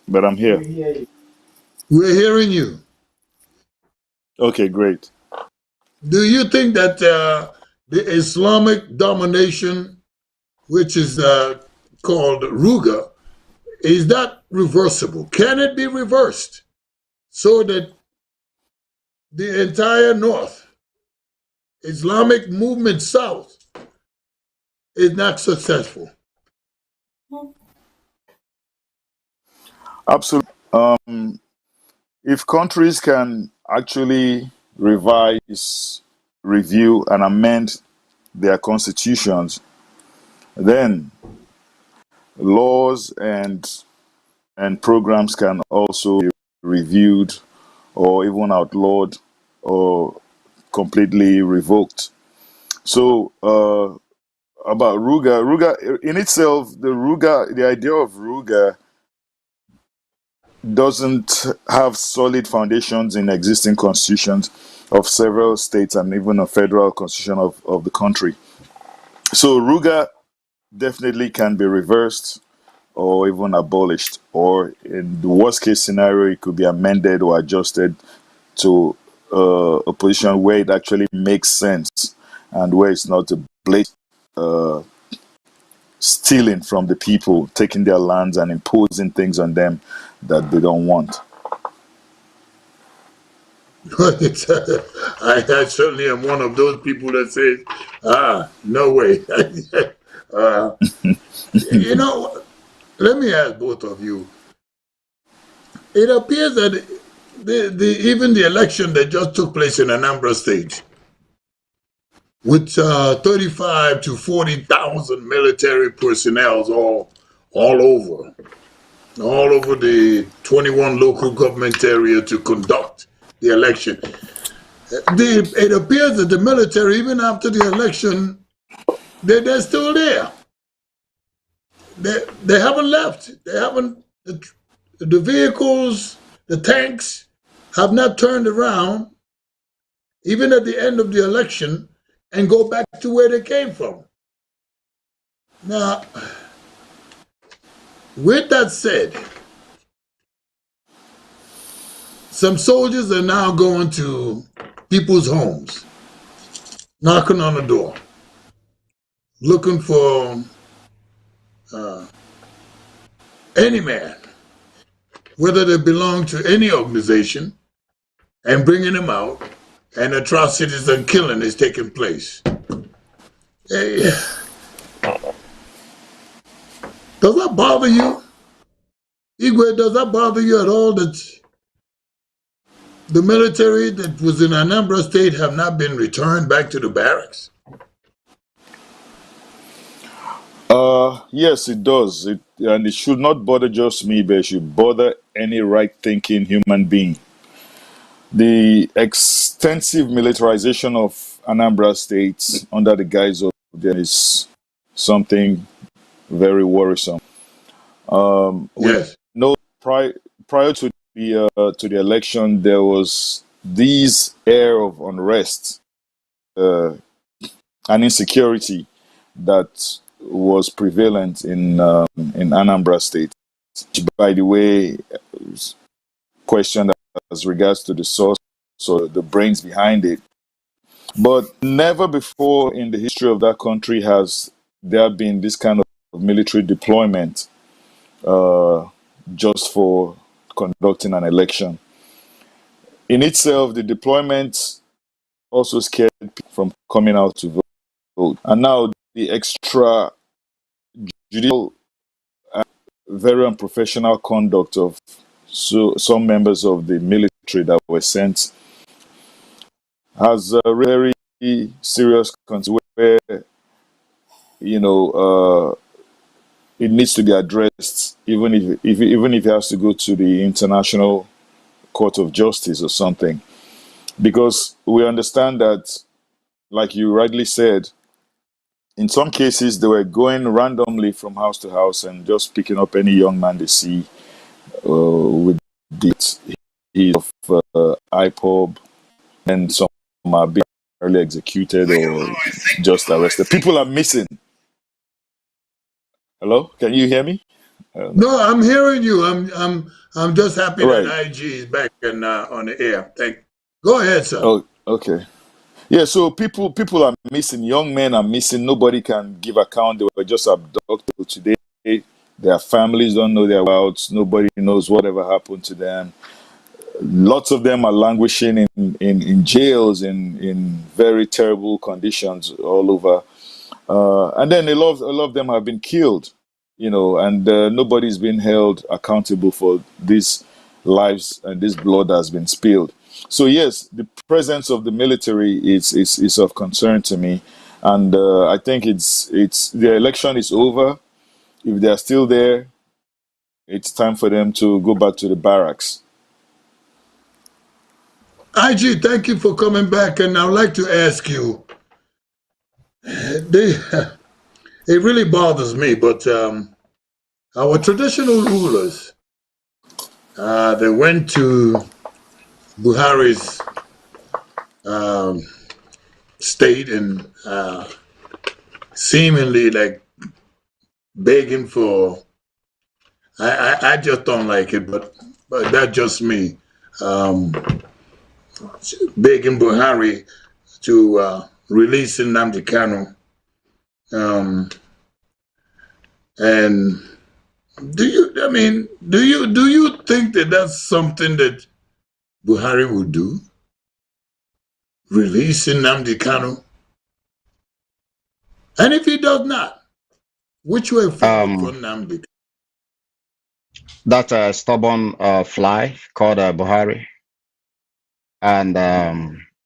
Speaker 3: but I'm here.
Speaker 2: We're hearing you.
Speaker 3: Okay, great.
Speaker 2: Do you think that the Islamic domination, which is called Ruga, is that reversible? Can it be reversed so that the entire North, Islamic movement South, is not successful?
Speaker 3: Absolutely. If countries can actually revise, review, and amend their constitutions, then laws and programs can also be reviewed or even outlawed or completely revoked. So about Ruga in itself, the idea of Ruga doesn't have solid foundations in existing constitutions of several states and even a federal constitution of the country. So Ruga definitely can be reversed or even abolished, or in the worst case scenario, it could be amended or adjusted to a position where it actually makes sense and where it's not a blatant stealing from the people, taking their lands and imposing things on them that they don't want.
Speaker 2: I certainly am one of those people that says, no way. You know, let me ask both of you. It appears that even the election that just took place in Anambra State, with 35 to 40,000 military personnel all over the 21 local government area to conduct the election. It appears that the military, even after the election, they're still there. They haven't left. They haven't. The vehicles, the tanks, have not turned around, even at the end of the election, and go back to where they came from. Now, with that said, some soldiers are now going to people's homes, knocking on the door, looking for any man, whether they belong to any organization, and bringing them out, and atrocities and killing is taking place. Hey, does that bother you? Igwe, does that bother you at all that the military that was in Anambra State have not been returned back to the barracks?
Speaker 3: Yes, it does. And it should not bother just me, but it should bother any right-thinking human being. The extensive militarization of Anambra State under the guise of there is something very worrisome.
Speaker 2: Yes.
Speaker 3: No, prior to the election, there was this air of unrest and insecurity that was prevalent in Anambra State. By the way, question as regards to the source or the brains behind it. But never before in the history of that country has there been this kind of military deployment just for conducting an election. In itself, the deployment also scared people from coming out to vote. And now the extra judicial, very unprofessional conduct of some members of the military that were sent has a very serious consequence where, it needs to be addressed, even if it has to go to the International Court of Justice or something. Because we understand that, like you rightly said, in some cases they were going randomly from house to house and just picking up any young man they see with the of IPOB, and some are being early executed or just arrested. People are missing. Hello, can you hear me?
Speaker 2: No, I'm hearing you. I'm just happy
Speaker 3: Right.
Speaker 2: that IG is back and on the air. Go ahead, sir.
Speaker 3: Oh, okay. Yeah, so people are missing. Young men are missing. Nobody can give account. They were just abducted today. Their families don't know their whereabouts. Nobody knows whatever happened to them. Lots of them are languishing in jails in very terrible conditions all over. And then a lot of them have been killed, and nobody's been held accountable for these lives and this blood has been spilled. So yes, the presence of the military is of concern to me, and I think it's the election is over. If they are still there, it's time for them to go back to the barracks.
Speaker 2: IG, thank you for coming back, and I'd like to ask you. It really bothers me, but our traditional rulers, they went to Buhari's state and seemingly like begging for. I just don't like it, but that's just me. Begging Buhari to release NNAMDI KANU. And do you think that that's something that Buhari would do? Release NNAMDI KANU? And if he does not, which way forward for NNAMDI?
Speaker 5: That's a stubborn fly called Buhari. And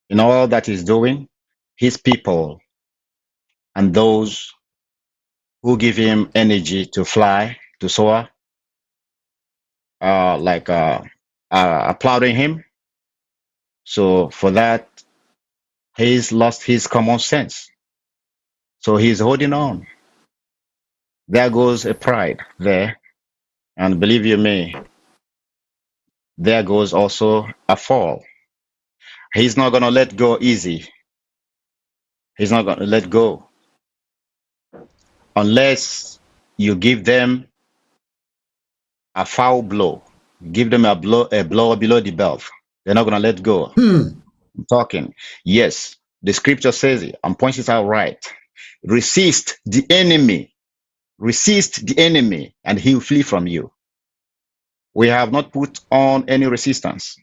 Speaker 5: in all that he's doing, his people and those who give him energy to fly, to soar, applauding him. So for that, He's lost his common sense. So he's holding on. There goes a pride there. And believe you me, there goes also a fall. He's not going to let go easy. He's not going to let go unless you give them a foul blow. Give them a blow below the belt. They're not going to let go. I'm talking. Yes, the scripture says it. I'm pointing it out right. Resist the enemy. Resist the enemy, and he will flee from you. We have not put on any resistance.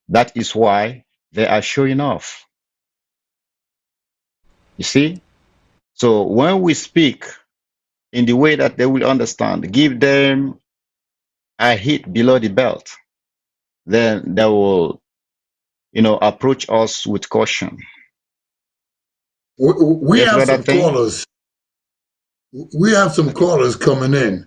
Speaker 5: That is why they are showing off. You see? So when we speak in the way that they will understand, give them a hit below the belt, then they will, approach us with caution.
Speaker 2: We
Speaker 5: Yes,
Speaker 2: have
Speaker 5: brother
Speaker 2: some
Speaker 5: thing.
Speaker 2: callers. We have some callers coming in.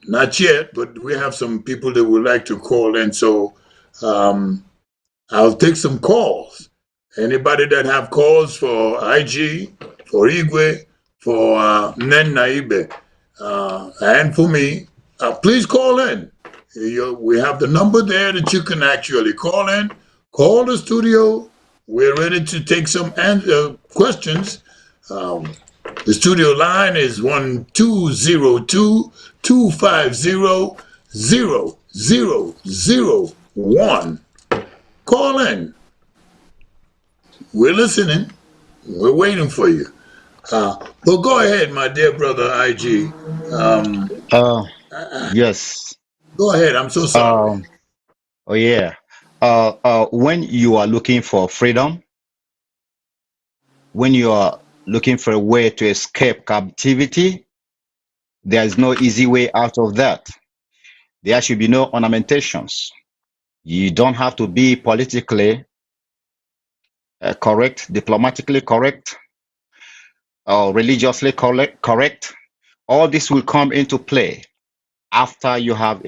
Speaker 2: Not yet, but we have some people that would like to call in. So I'll take some calls. Anybody that have calls for IG, for Igwe, for NNAMDI, and for me, please call in. We have the number there that you can actually call in. Call the studio. We're ready to take some questions. The studio line is 1202-250-0001. Call in. We're listening. We're waiting for you. But go ahead, my dear brother IG.
Speaker 5: Yes.
Speaker 2: Go ahead. I'm so sorry.
Speaker 5: Oh yeah. When you are looking for freedom, when you are looking for a way to escape captivity, there is no easy way out of that. There should be no ornamentations. You don't have to be politically correct, diplomatically correct, or religiously correct. All this will come into play after you have,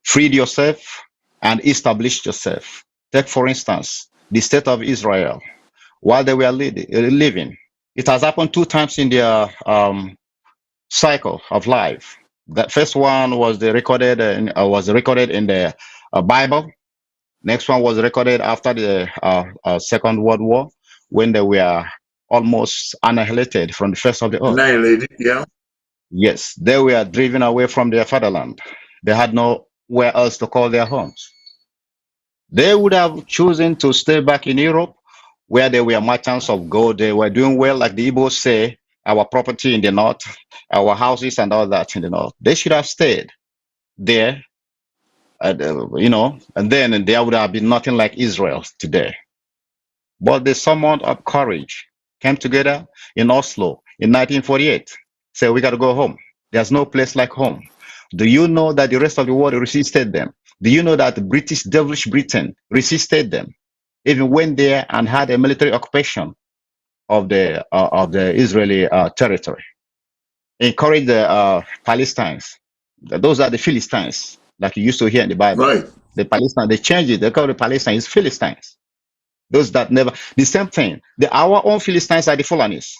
Speaker 5: freed yourself and established yourself. Take, for instance, the state of Israel. While they were living, it has happened 2 times in their cycle of life. The first one was recorded in the Bible. Next one was recorded after the Second World War, when they were almost annihilated from the face of the earth.
Speaker 2: Annihilated, yeah.
Speaker 5: Yes, they were driven away from their fatherland. They had nowhere else to call their homes. They would have chosen to stay back in Europe, where they were merchants of gold. They were doing well, like the Igbos say, our property in the north, our houses and all that in the north. They should have stayed there, and then there would have been nothing like Israel today. But they summoned up courage, came together in Oslo in 1948, said, we got to go home. There's no place like home. Do you know that the rest of the world resisted them? Do you know that the devilish Britain resisted them? Even went there and had a military occupation of the Israeli territory. Encouraged the Palestinians. Those are the Philistines, like you used to hear in the Bible.
Speaker 2: Right.
Speaker 5: The Palestinians, they changed it. They call the Palestinians Philistines. Those that never, the same thing. Our own Philistines are the Fulanis.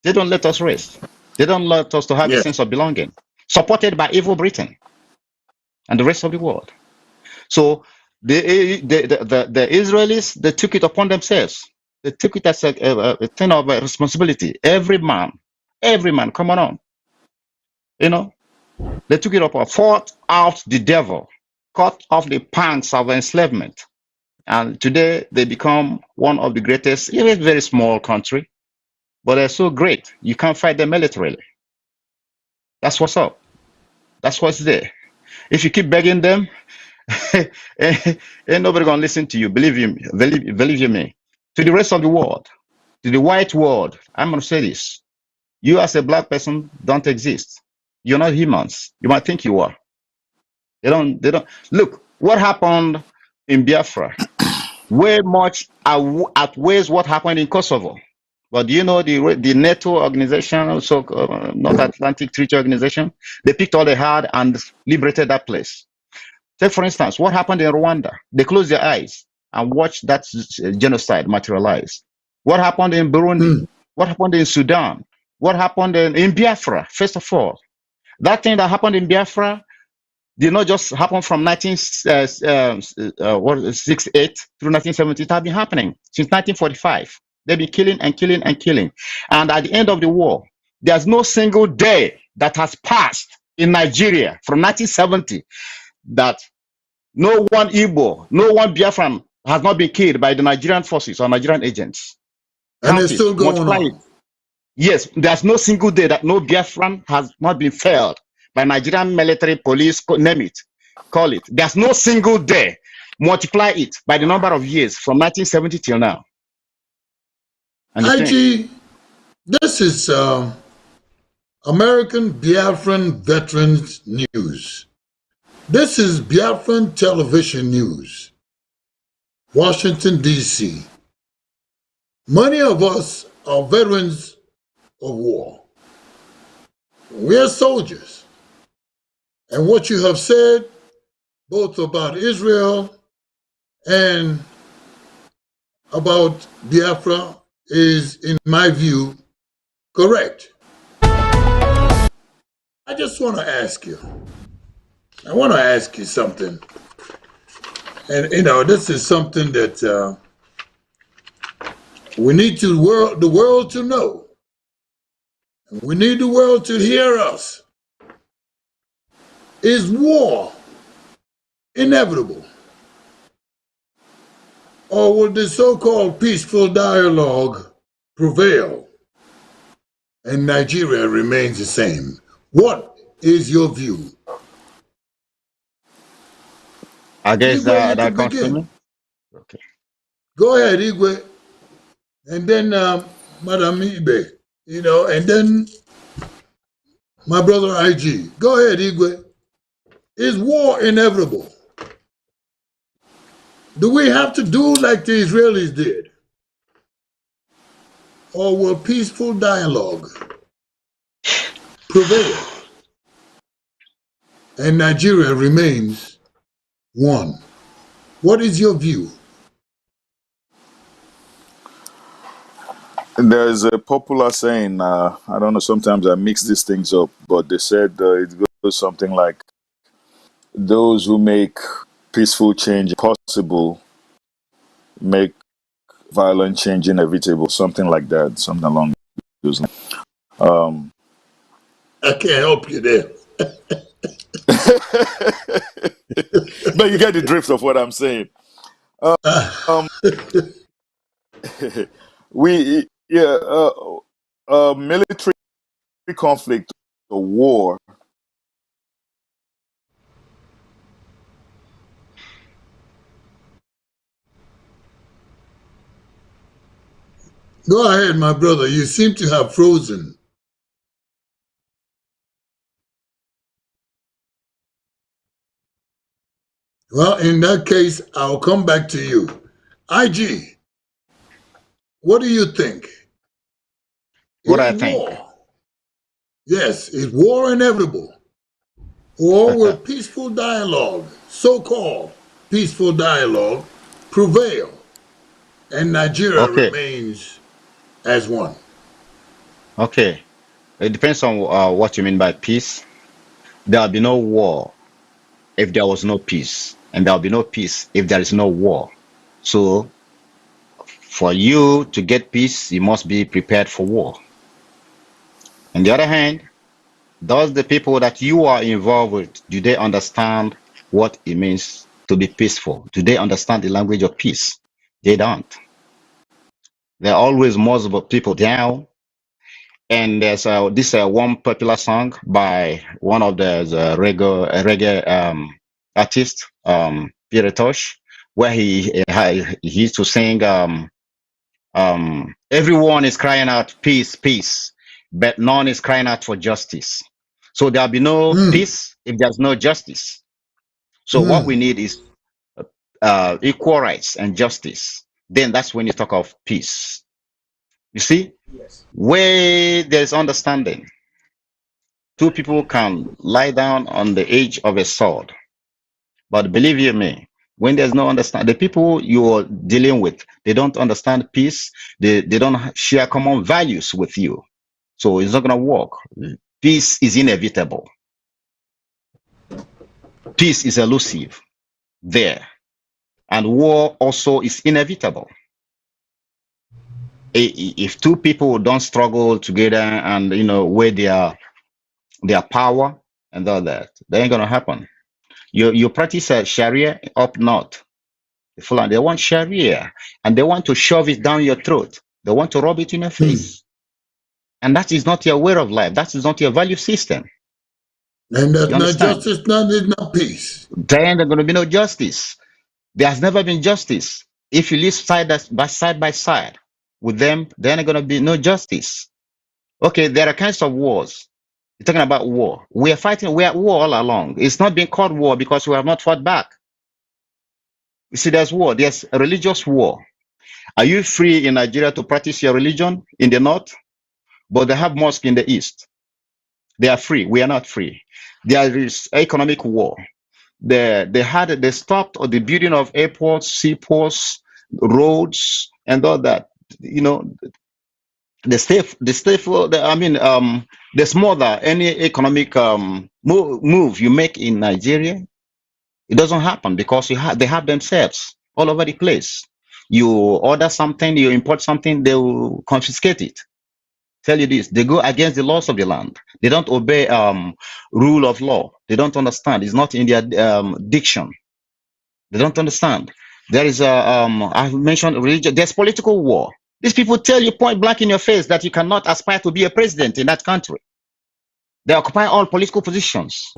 Speaker 5: They don't let us rest. They don't let us to have a sense of belonging, supported by evil Britain and the rest of the world. So the Israelis, they took it upon themselves. They took it as a thing of a responsibility. Every man, come on. They took it up, fought out the devil, cut off the pangs of enslavement. And today they become one of the greatest, even a very small country, but they're so great. You can't fight them militarily. That's what's up. That's what's there. If you keep begging them, ain't nobody gonna listen to you. Believe you me. To the rest of the world, to the white world, I'm gonna say this: you as a black person don't exist. You're not humans. You might think you are. They don't look what happened in Biafra. Way much outweighs what happened in Kosovo. But do you know the NATO organization, also North Atlantic Treaty Organization? They picked all they had and liberated that place. Take, for instance, what happened in Rwanda. They closed their eyes and watch that genocide materialize. What happened in Burundi? What happened in Sudan? What happened in Biafra? First of all, that thing that happened in Biafra did not just happen from 1968 through 1970. It had been happening since 1945. They've been killing and killing and killing. And at the end of the war, there's no single day that has passed in Nigeria from 1970 that no one Igbo, no one Biafran has not been killed by the Nigerian forces or Nigerian agents.
Speaker 2: And it's still going on.
Speaker 5: Yes, there's no single day that no Biafran has not been failed by Nigerian military, police, name it, call it. There's no single day. Multiply it by the number of years from 1970 till now.
Speaker 2: IG, this is American Biafran Veterans News. This is Biafran Television News. Washington, D.C. Many of us are veterans of war. We're soldiers. And what you have said, both about Israel and about Biafra, is, in my view, correct. I just want to ask you. I want to ask you something. And, this is something that we need the world to know. We need the world to hear us. Is war inevitable? Or will the so-called peaceful dialogue prevail and Nigeria remains the same? What is your view?
Speaker 5: I guess
Speaker 2: Igwe,
Speaker 5: that comes to me. Okay.
Speaker 2: Go ahead, Igwe. And then Madam Ibe, and then my brother IG. Go ahead, Igwe. Is war inevitable? Do we have to do like the Israelis did? Or will peaceful dialogue prevail and Nigeria remains one? What is your view?
Speaker 3: There's a popular saying, I don't know, sometimes I mix these things up, but they said it goes something like, those who make peaceful change possible make violent change inevitable, something like that, something along those lines.
Speaker 2: I can't help you there.
Speaker 3: But you get the drift of what I'm saying. Military conflict or war
Speaker 2: Go ahead, my brother. You seem to have frozen. Well, in that case, I'll come back to you. IG, what do you think?
Speaker 5: What I think?
Speaker 2: Yes, is war inevitable? Or will peaceful dialogue, so-called peaceful dialogue, prevail and Nigeria remains as one?
Speaker 5: Okay. It depends on what you mean by peace. There'll be no war if there was no peace. And there'll be no peace if there is no war. So, for you to get peace, you must be prepared for war. On the other hand, does the people that you are involved with, do they understand what it means to be peaceful? Do they understand the language of peace? They don't. There are always multiple people down. And there's this one popular song by one of the reggae artists, Peter Tosh, where he used to sing, everyone is crying out peace, peace, but none is crying out for justice. So there'll be no peace if there's no justice. So what we need is equal rights and justice. Then that's when you talk of peace. You see? Yes. Where there's understanding, two people can lie down on the edge of a sword. But believe you me, When there's no understand, the people you're dealing with, they don't understand peace. They don't share common values with you. So it's not going to work. Peace is inevitable. Peace is elusive there. And war also is inevitable. If two people don't struggle together and, weigh their power and all that, that ain't going to happen. You practice Sharia up north. The Fulani, they want Sharia and they want to shove it down your throat. They want to rub it in your face. And that is not your way of life. That is not your value system.
Speaker 2: And that's not justice, not peace.
Speaker 5: Then there's going to be no justice. There has never been justice. If you live side by side with them, then there's going to be no justice. Okay, there are kinds of wars. You're talking about war. We are fighting, we are at war all along. It's not being called war because we have not fought back. You see, there's war, there's a religious war. Are you free in Nigeria to practice your religion in the north? But they have mosque in the east. They are free. We are not free. There is economic war. They stopped the building of airports, seaports, roads, and all that. The smaller any economic move you make in Nigeria, it doesn't happen because they have themselves all over the place. You order something, you import something, they will confiscate it. Tell you this, they go against the laws of the land. They don't obey rule of law. They don't understand. It's not in their diction. They don't understand. There is I've mentioned religion. There's political war. These people tell you point blank in your face that you cannot aspire to be a president in that country. They occupy all political positions.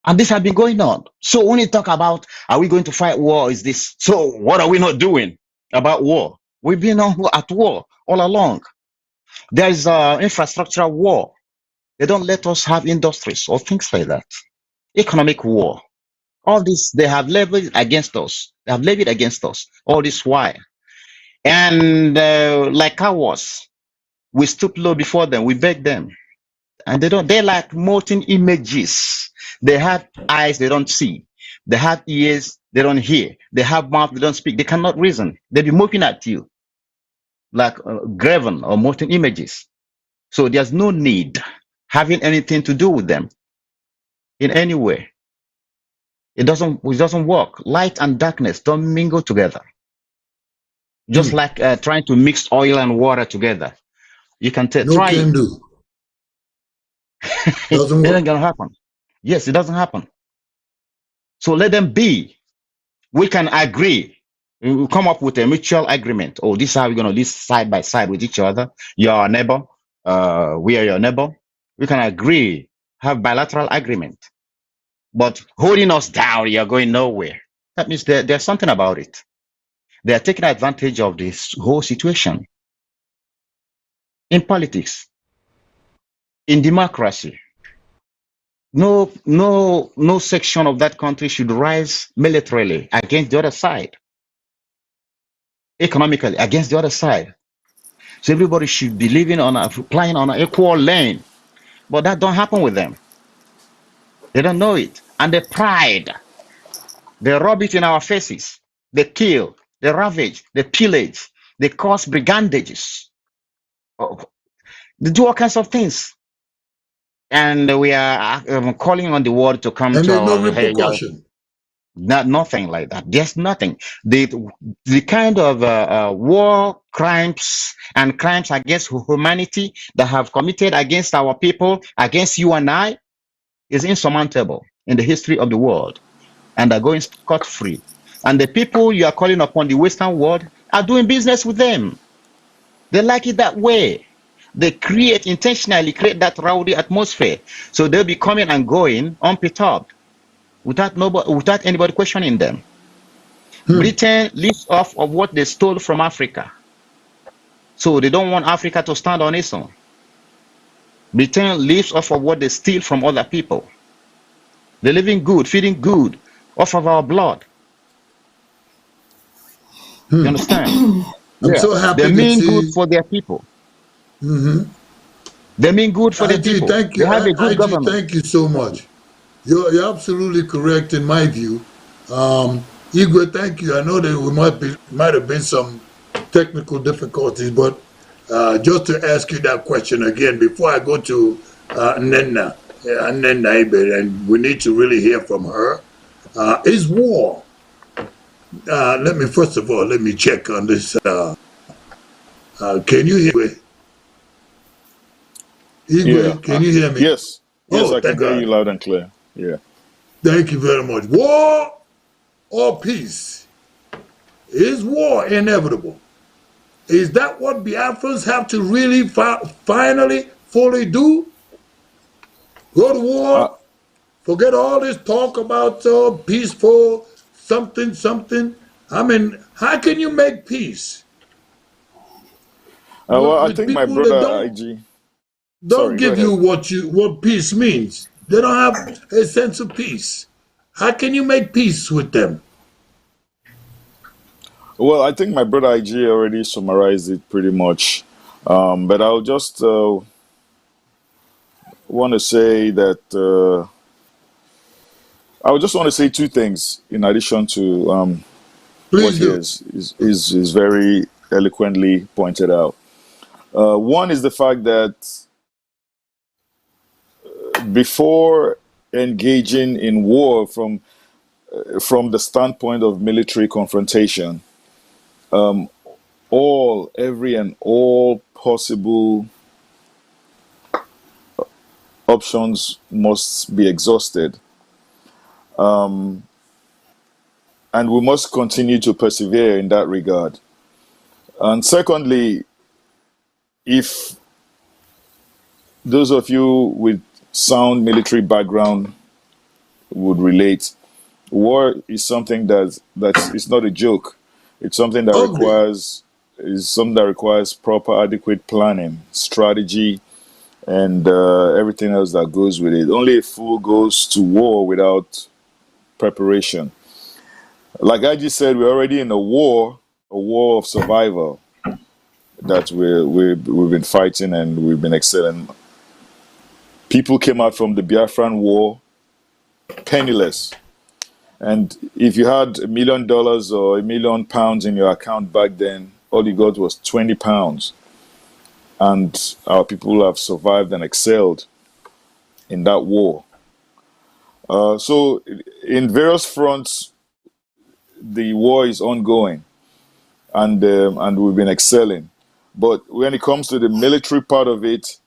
Speaker 5: And this has been going on. So when you talk about, are we going to fight war, is this, so what are we not doing about war? We've been at war all along. There is infrastructural war. They don't let us have industries or things like that. Economic war. All this, they have levied against us. They have levied against us. All this while. And like ours, we stoop low before them. We beg them. And they're like molten images. They have eyes, they don't see. They have ears, they don't hear. They have mouth, they don't speak. They cannot reason. They'll be mocking at you like graven or molten images. So there's no need having anything to do with them in any way. It doesn't work. Light and darkness don't mingle together. Just like trying to mix oil and water together. You can try
Speaker 2: can do. Doesn't work.
Speaker 5: It ain't gonna happen. Yes, it doesn't happen. So let them be. We can agree. We come up with a mutual agreement. Oh, this is how we're gonna live side by side with each other. You're our neighbor. We are your neighbor. We can agree, have bilateral agreement. But holding us down, you're going nowhere. That means there's something about it. They are taking advantage of this whole situation. In politics, in democracy, no section of that country should rise militarily against the other side. Economically against the other side. So everybody should be flying on an equal lane. But that don't happen with them. They don't know it. And the pride, they rub it in our faces. They kill, they ravage, they pillage, they cause brigandages. They do all kinds of things. And we are calling on the world to come
Speaker 2: and
Speaker 5: to
Speaker 2: there's no repercussion.
Speaker 5: Nothing like that. There's nothing. The kind of war crimes and crimes against humanity that have committed against our people, against you and I, is insurmountable in the history of the world, and are going scot-free. And the people you are calling upon, the Western world, are doing business with them. They like it that way. They intentionally create that rowdy atmosphere. So they'll be coming and going unperturbed without anybody questioning them. Britain lives off of what they stole from Africa. So they don't want Africa to stand on its own. Britain lives off of what they steal from other people. They're living good, feeding good off of our blood. You understand?
Speaker 2: I'm so happy
Speaker 5: they
Speaker 2: to
Speaker 5: mean
Speaker 2: see.
Speaker 5: good for their people. They mean good for the people.
Speaker 2: Thank you.
Speaker 5: They have a good government.
Speaker 2: Thank you so much. You're absolutely correct in my view. Igwe, thank you. I know that we might have been some technical difficulties, but just to ask you that question again before I go to Nenna, and we need to really hear from her. Is war? Let me check on this. Can you hear me? Igwe,
Speaker 3: Yeah.
Speaker 2: can you hear me?
Speaker 3: Yes. Yes,
Speaker 2: Oh,
Speaker 3: I can
Speaker 2: thank
Speaker 3: hear you
Speaker 2: God.
Speaker 3: loud and clear. Yeah.
Speaker 2: Thank you very much. War or peace? Is war inevitable? Is that what Biafrans have to really finally fully do? Go to
Speaker 3: Uh,
Speaker 2: war? Forget all this talk about peaceful something. I mean, how can you make peace
Speaker 3: well, I
Speaker 2: with
Speaker 3: think my
Speaker 2: people that
Speaker 3: brother
Speaker 2: don't
Speaker 3: IG.
Speaker 2: don't
Speaker 3: Sorry, go
Speaker 2: give you
Speaker 3: ahead.
Speaker 2: what peace means? They don't have a sense of peace. How can you make peace with them?
Speaker 3: Well, I think my brother IG already summarized it pretty much. But I'll just want to say that I would just want to say two things in addition to what
Speaker 2: Please
Speaker 3: he
Speaker 2: do.
Speaker 3: is very eloquently pointed out. One is the fact that before engaging in war from the standpoint of military confrontation, every and all possible options must be exhausted. And we must continue to persevere in that regard. And secondly, if those of you with sound military background would relate, war is something that's it's not a joke. It's something that
Speaker 2: Ugly.
Speaker 3: requires proper, adequate planning, strategy, and everything else that goes with it. Only a fool goes to war without preparation. Like I just said, we're already in a war of survival that we've been fighting and we've been excelling. People came out from the Biafran War penniless. And if you had $1 million or £1 million in your account back then, all you got was £20. And our people have survived and excelled in that war. So in various fronts, the war is ongoing, and we've been excelling. But when it comes to the military part of it,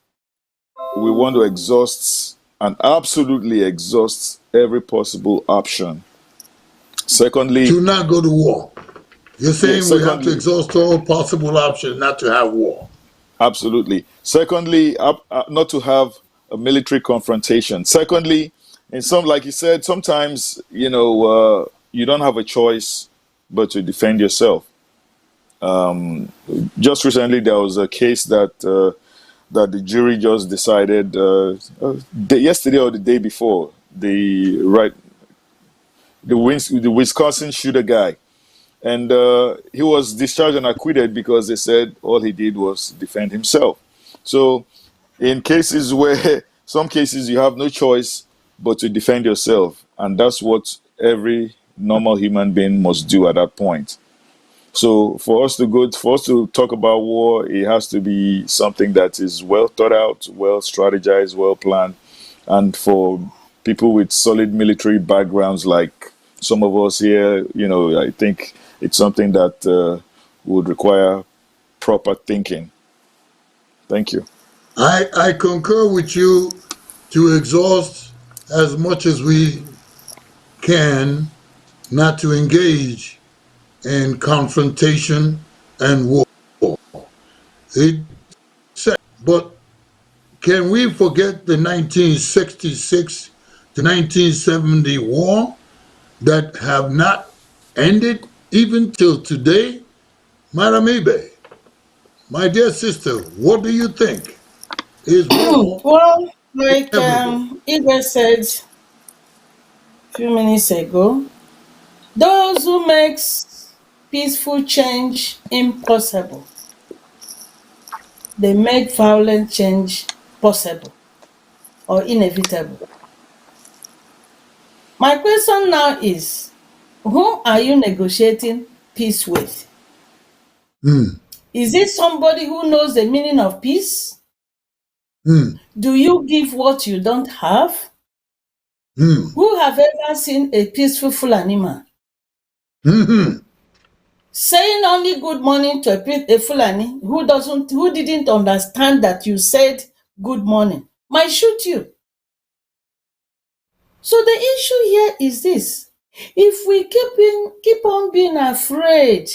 Speaker 3: we want to exhaust and absolutely exhaust every possible option. Secondly,
Speaker 2: To not go to war. You're
Speaker 3: yeah,
Speaker 2: saying we have to
Speaker 3: secondly,
Speaker 2: exhaust all possible options not to have war.
Speaker 3: absolutely. Secondly, not to have a military confrontation. Secondly, in some, like you said, sometimes you don't have a choice but to defend yourself. Just recently, there was a case that the jury just decided yesterday or the day before, the Wisconsin shooter guy, and he was discharged and acquitted because they said all he did was defend himself. So in cases where some cases you have no choice but to defend yourself, and that's what every normal human being must do at that point. So for us to talk about war, it has to be something that is well thought out, well strategized, well planned, and for people with solid military backgrounds like some of us here, I think it's something that would require proper thinking. Thank you.
Speaker 2: I concur with you to exhaust as much as we can, not to engage in confrontation and war. It said, but can we forget the 1966 to 1970 war that have not ended even till today? Madam Ibe, my dear sister, what do you think? Is war
Speaker 4: Well, like
Speaker 2: inevitable?
Speaker 4: Igwe said a few minutes ago, those who makes peaceful change impossible, they make violent change possible or inevitable. My question now is, Whom are you negotiating peace with? Is it somebody who knows the meaning of peace? Do you give what you don't have? Who have ever seen a peaceful Fulani man? Saying only good morning to a Fulani who didn't understand that you said good morning might shoot you. So the issue here is this: if we keep on being afraid,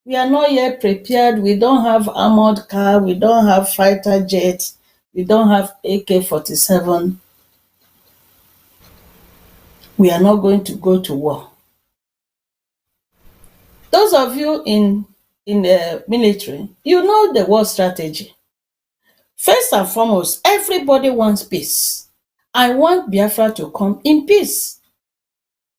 Speaker 4: we are not yet prepared. We don't have armored car. We don't have fighter jets. We don't have AK-47. We are not going to go to war. Those of you in the military, you know the war strategy. First and foremost, everybody wants peace. I want Biafra to come in peace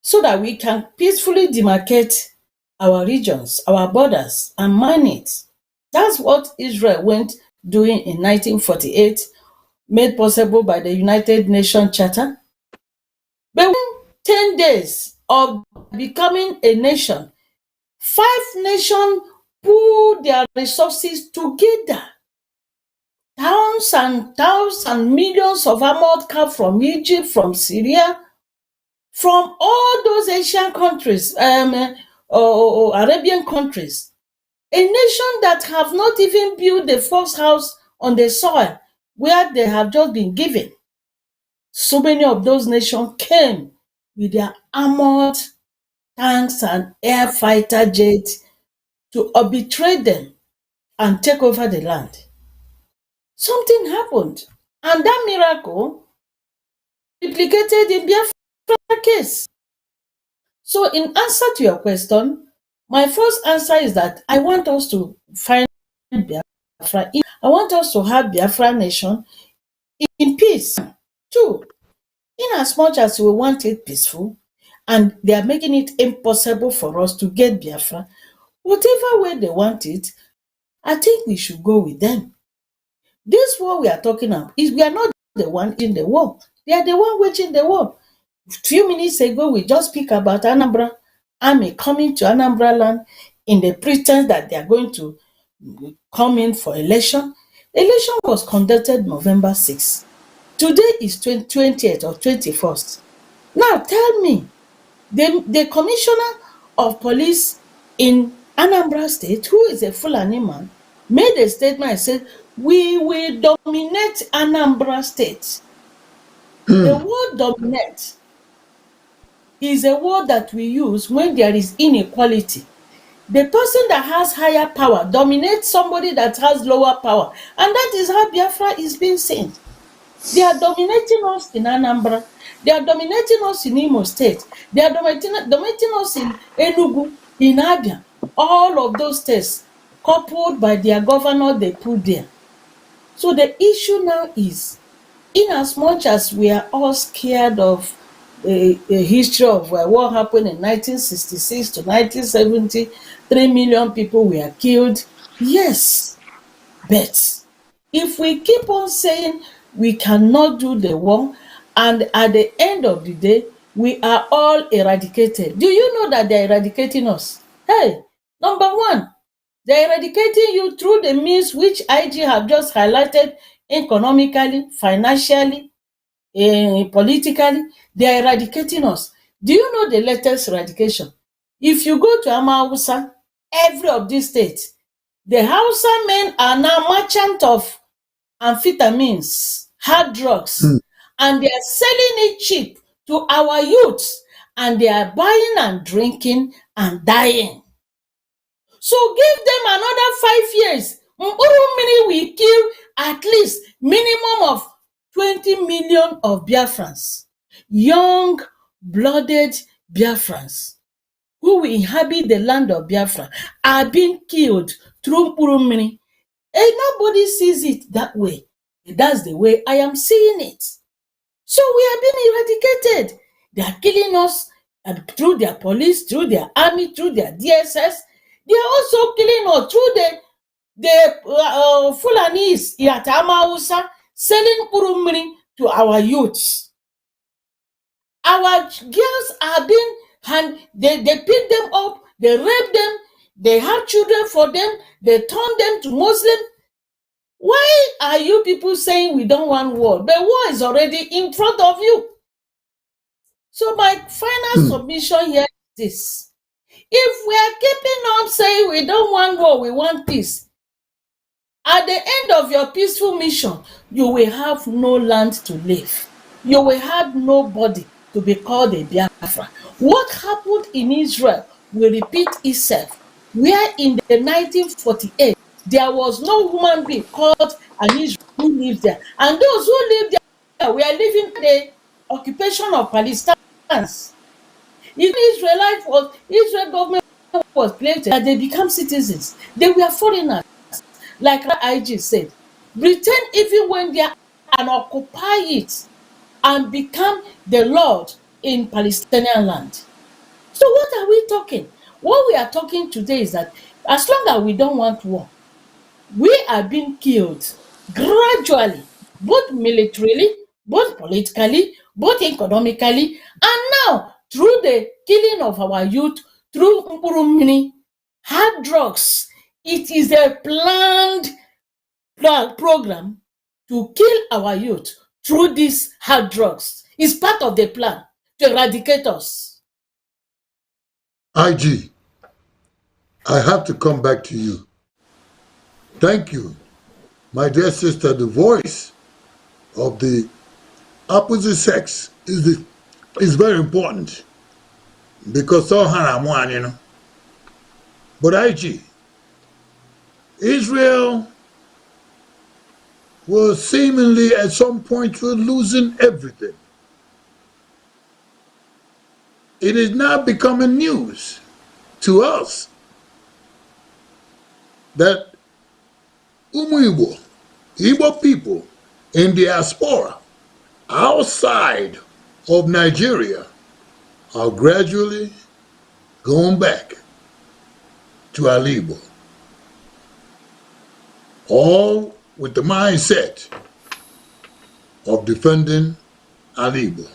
Speaker 4: so that we can peacefully demarcate our regions, our borders, and man it. That's what Israel went doing in 1948, made possible by the United Nations Charter. But within 10 days of becoming a nation, 5 nations pooled their resources together. Thousands and millions of armored cars from Egypt, from Syria, from all those Asian countries, Arabian countries, a nation that have not even built the first house on the soil where they have just been given. So many of those nations came with their armored tanks and air fighter jets to arbitrate them and take over the land. Something happened, and that miracle replicated in Biafra case. So in answer to your question, my first answer is that I want us to find Biafra. I want us to have Biafra nation in peace. 2, in as much as we want it peaceful, and they are making it impossible for us to get Biafra, whatever way they want it, I think we should go with them. This war we are talking about is we are not the one in the war. They are the one waging the war. A few minutes ago, we just speak about Anambra army coming to Anambra land in the pretense that they are going to come in for election. Election was conducted November 6th. Today is 20th or 21st. Now tell me, the commissioner of police in Anambra State, who is a Fulani man, made a statement and said, we will dominate Anambra State. The word dominate is a word that we use when there is inequality. The person that has higher power dominates somebody that has lower power. And that is how Biafra is being seen. They are dominating us in Anambra. They are dominating us in Imo State. They are dominating us in Enugu, in Abia. All of those states, coupled by their governor they put there. So the issue now is, in as much as we are all scared of a history of what happened in 1966 to 1970, 3 million people were killed. Yes, but if we keep on saying we cannot do the war, and at the end of the day, we are all eradicated. Do you know that they're eradicating us? Hey, number one, they're eradicating you through the means which IG have just highlighted: economically, financially, politically. They are eradicating us. Do you know the latest eradication? If you go to Amawusa, every of these states, the Hausa men are now merchant of amphetamines, hard drugs, and they are selling it cheap to our youths, and they are buying and drinking and dying. So give them another 5 years. Mkpụrụ will kill at least minimum of 20 million of Biafrans, young, blooded Biafrans, who will inhabit the land of Biafra, are being killed through mkpụrụ. And nobody sees it that way. That's the way I am seeing it. So we are being eradicated. They are killing us through their police, through their army, through their DSS. They are also killing us through the Fulanis at Amawusa, selling purumri to our youths. Our girls are being And they pick them up, they rape them, they have children for them, they turn them to Muslim. Why are you people saying we don't want war? The war is already in front of you. So my final submission here is this. If we are keeping on saying we don't want war, we want peace, at the end of your peaceful mission, you will have no land to live. You will have nobody to be called a Biafra. What happened in Israel will repeat itself, where in the 1948, there was no human being called an Israel who lived there. And those who lived there were living the occupation of Palestine. Even Israel government was playing that they become citizens. They were foreigners. Like IG said, Britain even went there and occupy it and become the Lord in Palestinian land. So what are we talking? What we are talking today is that as long as we don't want war, we are being killed gradually, both militarily, both politically, both economically, and now through the killing of our youth, through Mkpurumini, hard drugs. It is a planned program to kill our youth through these hard drugs. It's part of the plan to eradicate us.
Speaker 2: IG, I have to come back to you. Thank you, my dear sister. The voice of the opposite sex is very important because so one, you know. But IG, Israel was seemingly at some point losing everything. It is now becoming news to us that Igbo people in diaspora outside of Nigeria are gradually going back to Igbo, all with the mindset of defending Igbo.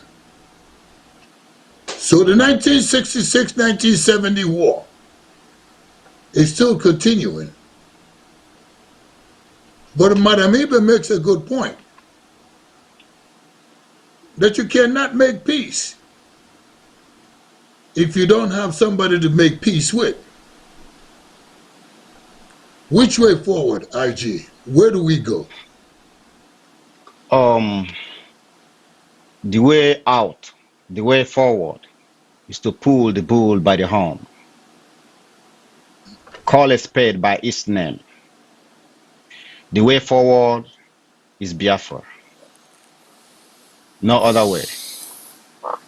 Speaker 2: So the 1966-1970 war is still continuing. But Madam Ibe makes a good point, that you cannot make peace if you don't have somebody to make peace with. Which way forward, IG? Where do we go?
Speaker 5: The way out, the way forward is to pull the bull by the horn. Call a spade by its name. The way forward is Biafra. No other way.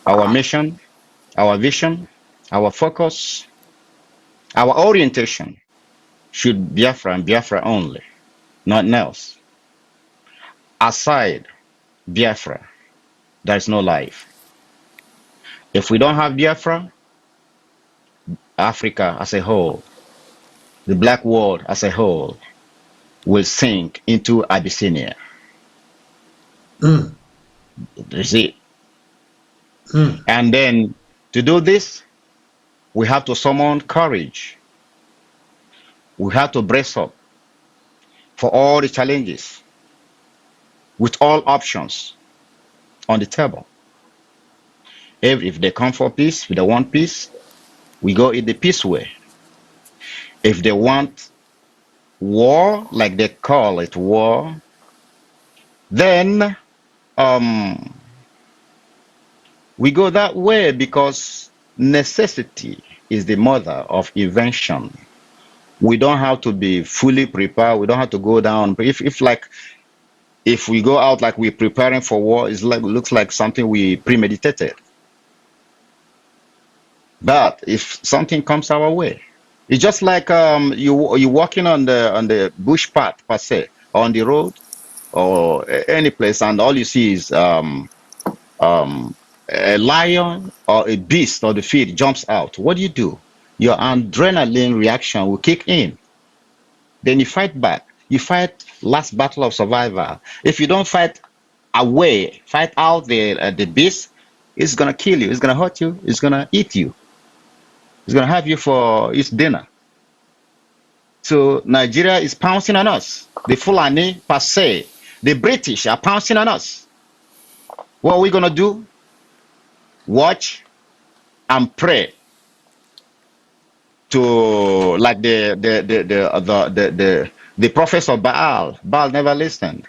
Speaker 5: Our mission, our vision, our focus, our orientation should be Biafra and Biafra only, nothing else. Aside Biafra, there is no life. If we don't have Biafra, Africa as a whole, the black world as a whole, will sink into Abyssinia. You see? And then to do this, we have to summon courage. We have to brace up for all the challenges with all options on the table. If they come for peace, if they want peace, we go in the peace way. If they want war, like they call it war, then we go that way because necessity is the mother of invention. We don't have to be fully prepared. We don't have to go down. If we go out like we're preparing for war, it looks like something we premeditated. But if something comes our way, it's just like you're walking on the bush path per se, on the road or any place, and all you see is a lion or a beast or the field jumps out. What do? Your adrenaline reaction will kick in. Then you fight back. You fight last battle of survival. If you don't fight away, fight out the beast, it's gonna kill you. It's gonna hurt you. It's gonna eat you. He's going to have you for his dinner. So Nigeria is pouncing on us. The Fulani per se, the British are pouncing on us. What are we going to do? Watch and pray to like the prophets of Baal. Baal never listened.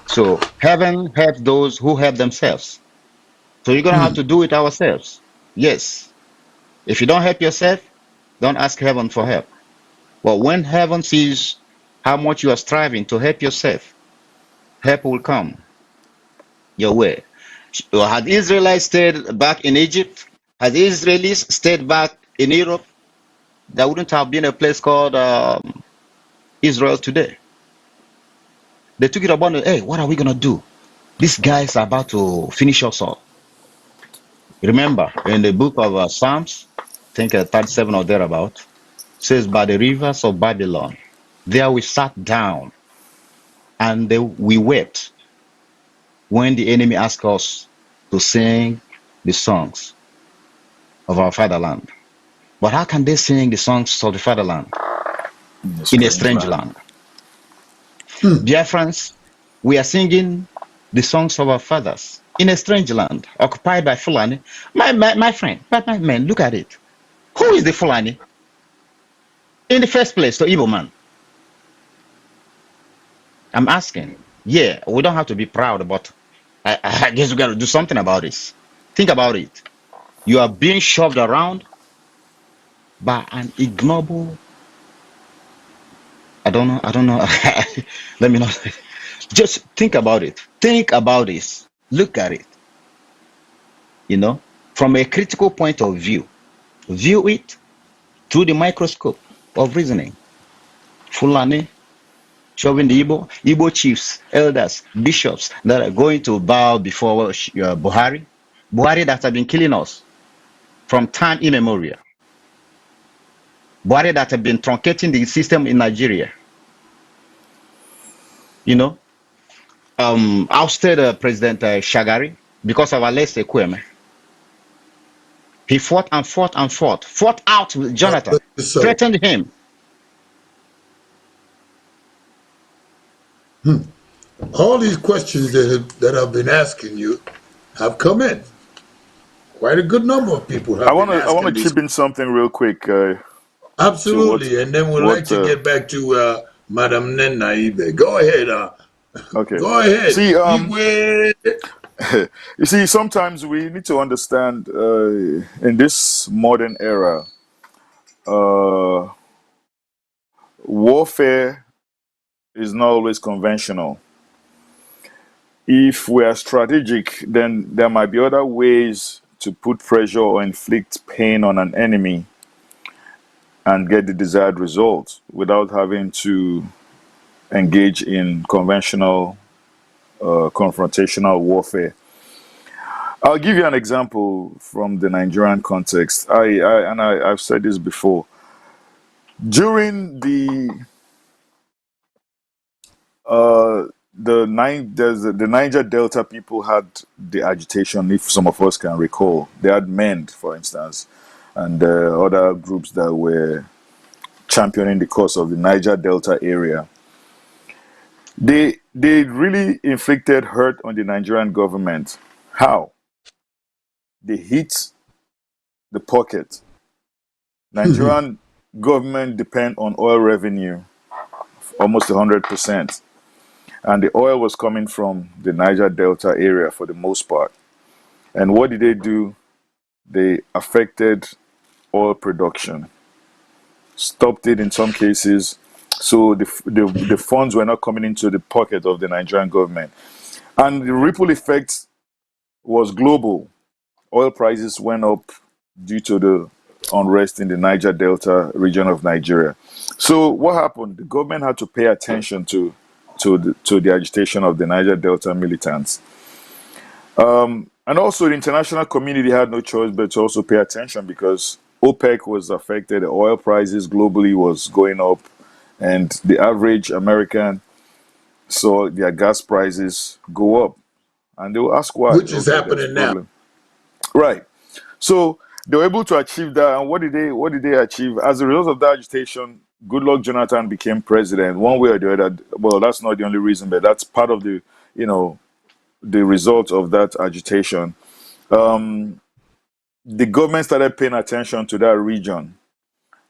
Speaker 5: So heaven helps those who help themselves. So you're going to have to do it ourselves. Yes. If you don't help yourself, don't ask heaven for help. But when heaven sees how much you are striving to help yourself, help will come your way. Had Israelites stayed back in Egypt, had the Israelis stayed back in Europe, there wouldn't have been a place called Israel today. They took it upon, hey, what are we going to do? These guys are about to finish us all. Remember, in the book of Psalms, I think 37 or thereabout, says, by the rivers of Babylon, there we sat down and we wept when the enemy asked us to sing the songs of our fatherland. But how can they sing the songs of the fatherland in a strange land? Dear friends, we are singing the songs of our fathers in a strange land, occupied by Fulani. My friend, my man, look at it. Who is the Fulani? In the first place, the Igbo man. I'm asking. Yeah, we don't have to be proud, but I guess we got to do something about this. Think about it. You are being shoved around by an ignoble. I don't know. Let me not. Just think about it. Think about this. Look at it. You know, from a critical point of view. View it through the microscope of reasoning. Fulani shoving the Igbo chiefs, elders, bishops that are going to bow before Buhari. Buhari that have been killing us from time immemorial. Buhari that have been truncating the system in Nigeria. You know, ousted President Shagari because of Alese Kweme. He fought out with Jonathan, threatened him.
Speaker 2: All these questions that I've been asking you have come in. Quite a good number of people have been asking.
Speaker 3: I want to chip in something real quick.
Speaker 2: Absolutely, and then we'd like to get back to Madam NNAMDI. Go ahead.
Speaker 3: Okay.
Speaker 2: Go ahead.
Speaker 3: See, you see, sometimes we need to understand in this modern era, warfare is not always conventional. If we are strategic, then there might be other ways to put pressure or inflict pain on an enemy and get the desired result without having to engage in conventional confrontational warfare. I'll give you an example from the Nigerian context. I've said this before. During the Niger Delta, people had the agitation, if some of us can recall. They had MEND, for instance, and other groups that were championing the cause of the Niger Delta area. They really inflicted hurt on the Nigerian government. How? They hit the pocket. Nigerian government depend on oil revenue, almost 100%. And the oil was coming from the Niger Delta area for the most part. And what did they do? They affected oil production, stopped it in some cases. So the funds were not coming into the pocket of the Nigerian government. And the ripple effect was global. Oil prices went up due to the unrest in the Niger Delta region of Nigeria. So what happened? The government had to pay attention to the agitation of the Niger Delta militants. And also the international community had no choice but to also pay attention because OPEC was affected. The oil prices globally was going up, and the average American saw their gas prices go up. And they will ask why.
Speaker 2: Which is happening now.
Speaker 3: Right. So they were able to achieve that. And what did they achieve? As a result of that agitation, Goodluck Jonathan became president one way or the other. Well, that's not the only reason, but that's part of the, the result of that agitation. The government started paying attention to that region.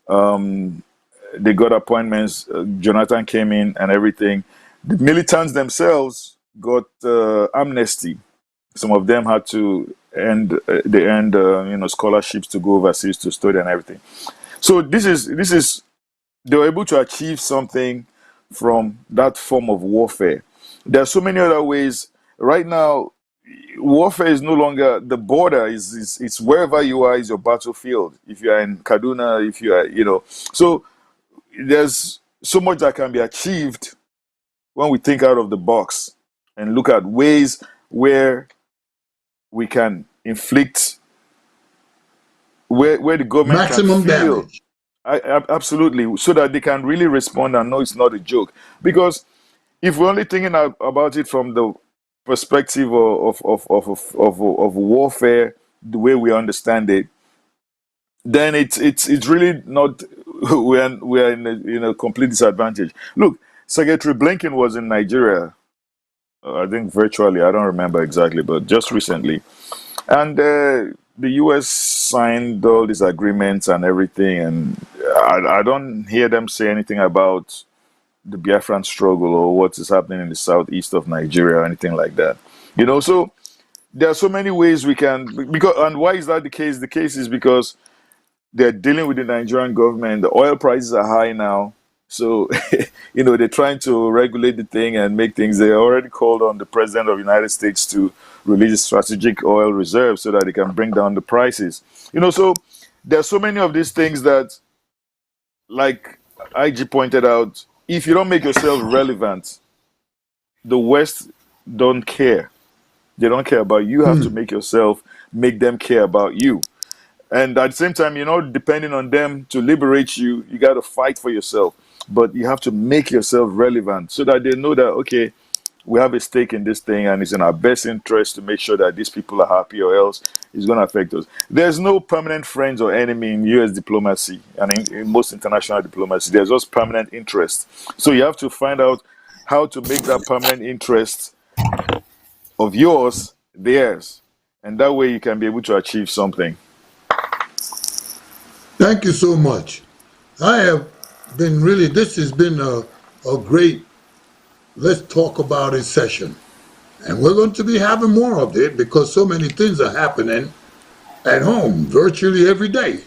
Speaker 3: They got appointments. Jonathan came in and everything. The militants themselves got amnesty. Some of them had to end scholarships to go overseas to study and everything. So this is they were able to achieve something from that form of warfare. There are so many other ways. Right now, warfare is no longer the border. It's wherever you are is your battlefield. If you are in Kaduna, if you are, so there's so much that can be achieved when we think out of the box and look at ways where we can inflict, where the government
Speaker 2: maximum
Speaker 3: can feel
Speaker 2: damage.
Speaker 3: absolutely, so that they can really respond and know it's not a joke. Because if we're only thinking about it from the perspective of warfare, the way we understand it, then it's really not. We're in a complete disadvantage. Look, Secretary Blinken was in Nigeria. I think virtually. I don't remember exactly, but just recently, and the U.S. signed all these agreements and everything, and I don't hear them say anything about the Biafran struggle or what is happening in the southeast of Nigeria or anything like that. So there are so many ways we can, because, and why is that the case? The case is because they're dealing with the Nigerian government. The oil prices are high now. So, they're trying to regulate the thing and make things. They already called on the president of the United States to release strategic oil reserves so that they can bring down the prices. So there are so many of these things that, like IG pointed out, if you don't make yourself relevant, the West don't care. They don't care about you. You have to make them care about you. And at the same time, depending on them to liberate you, you got to fight for yourself. But you have to make yourself relevant so that they know that, okay, we have a stake in this thing and it's in our best interest to make sure that these people are happy, or else it's going to affect us. There's no permanent friends or enemy in U.S. diplomacy and in most international diplomacy. There's just permanent interest. So you have to find out how to make that permanent interest of yours theirs. And that way you can be able to achieve something.
Speaker 2: Thank you so much. This has been a great let's talk about it session. And we're going to be having more of it because so many things are happening at home virtually every day.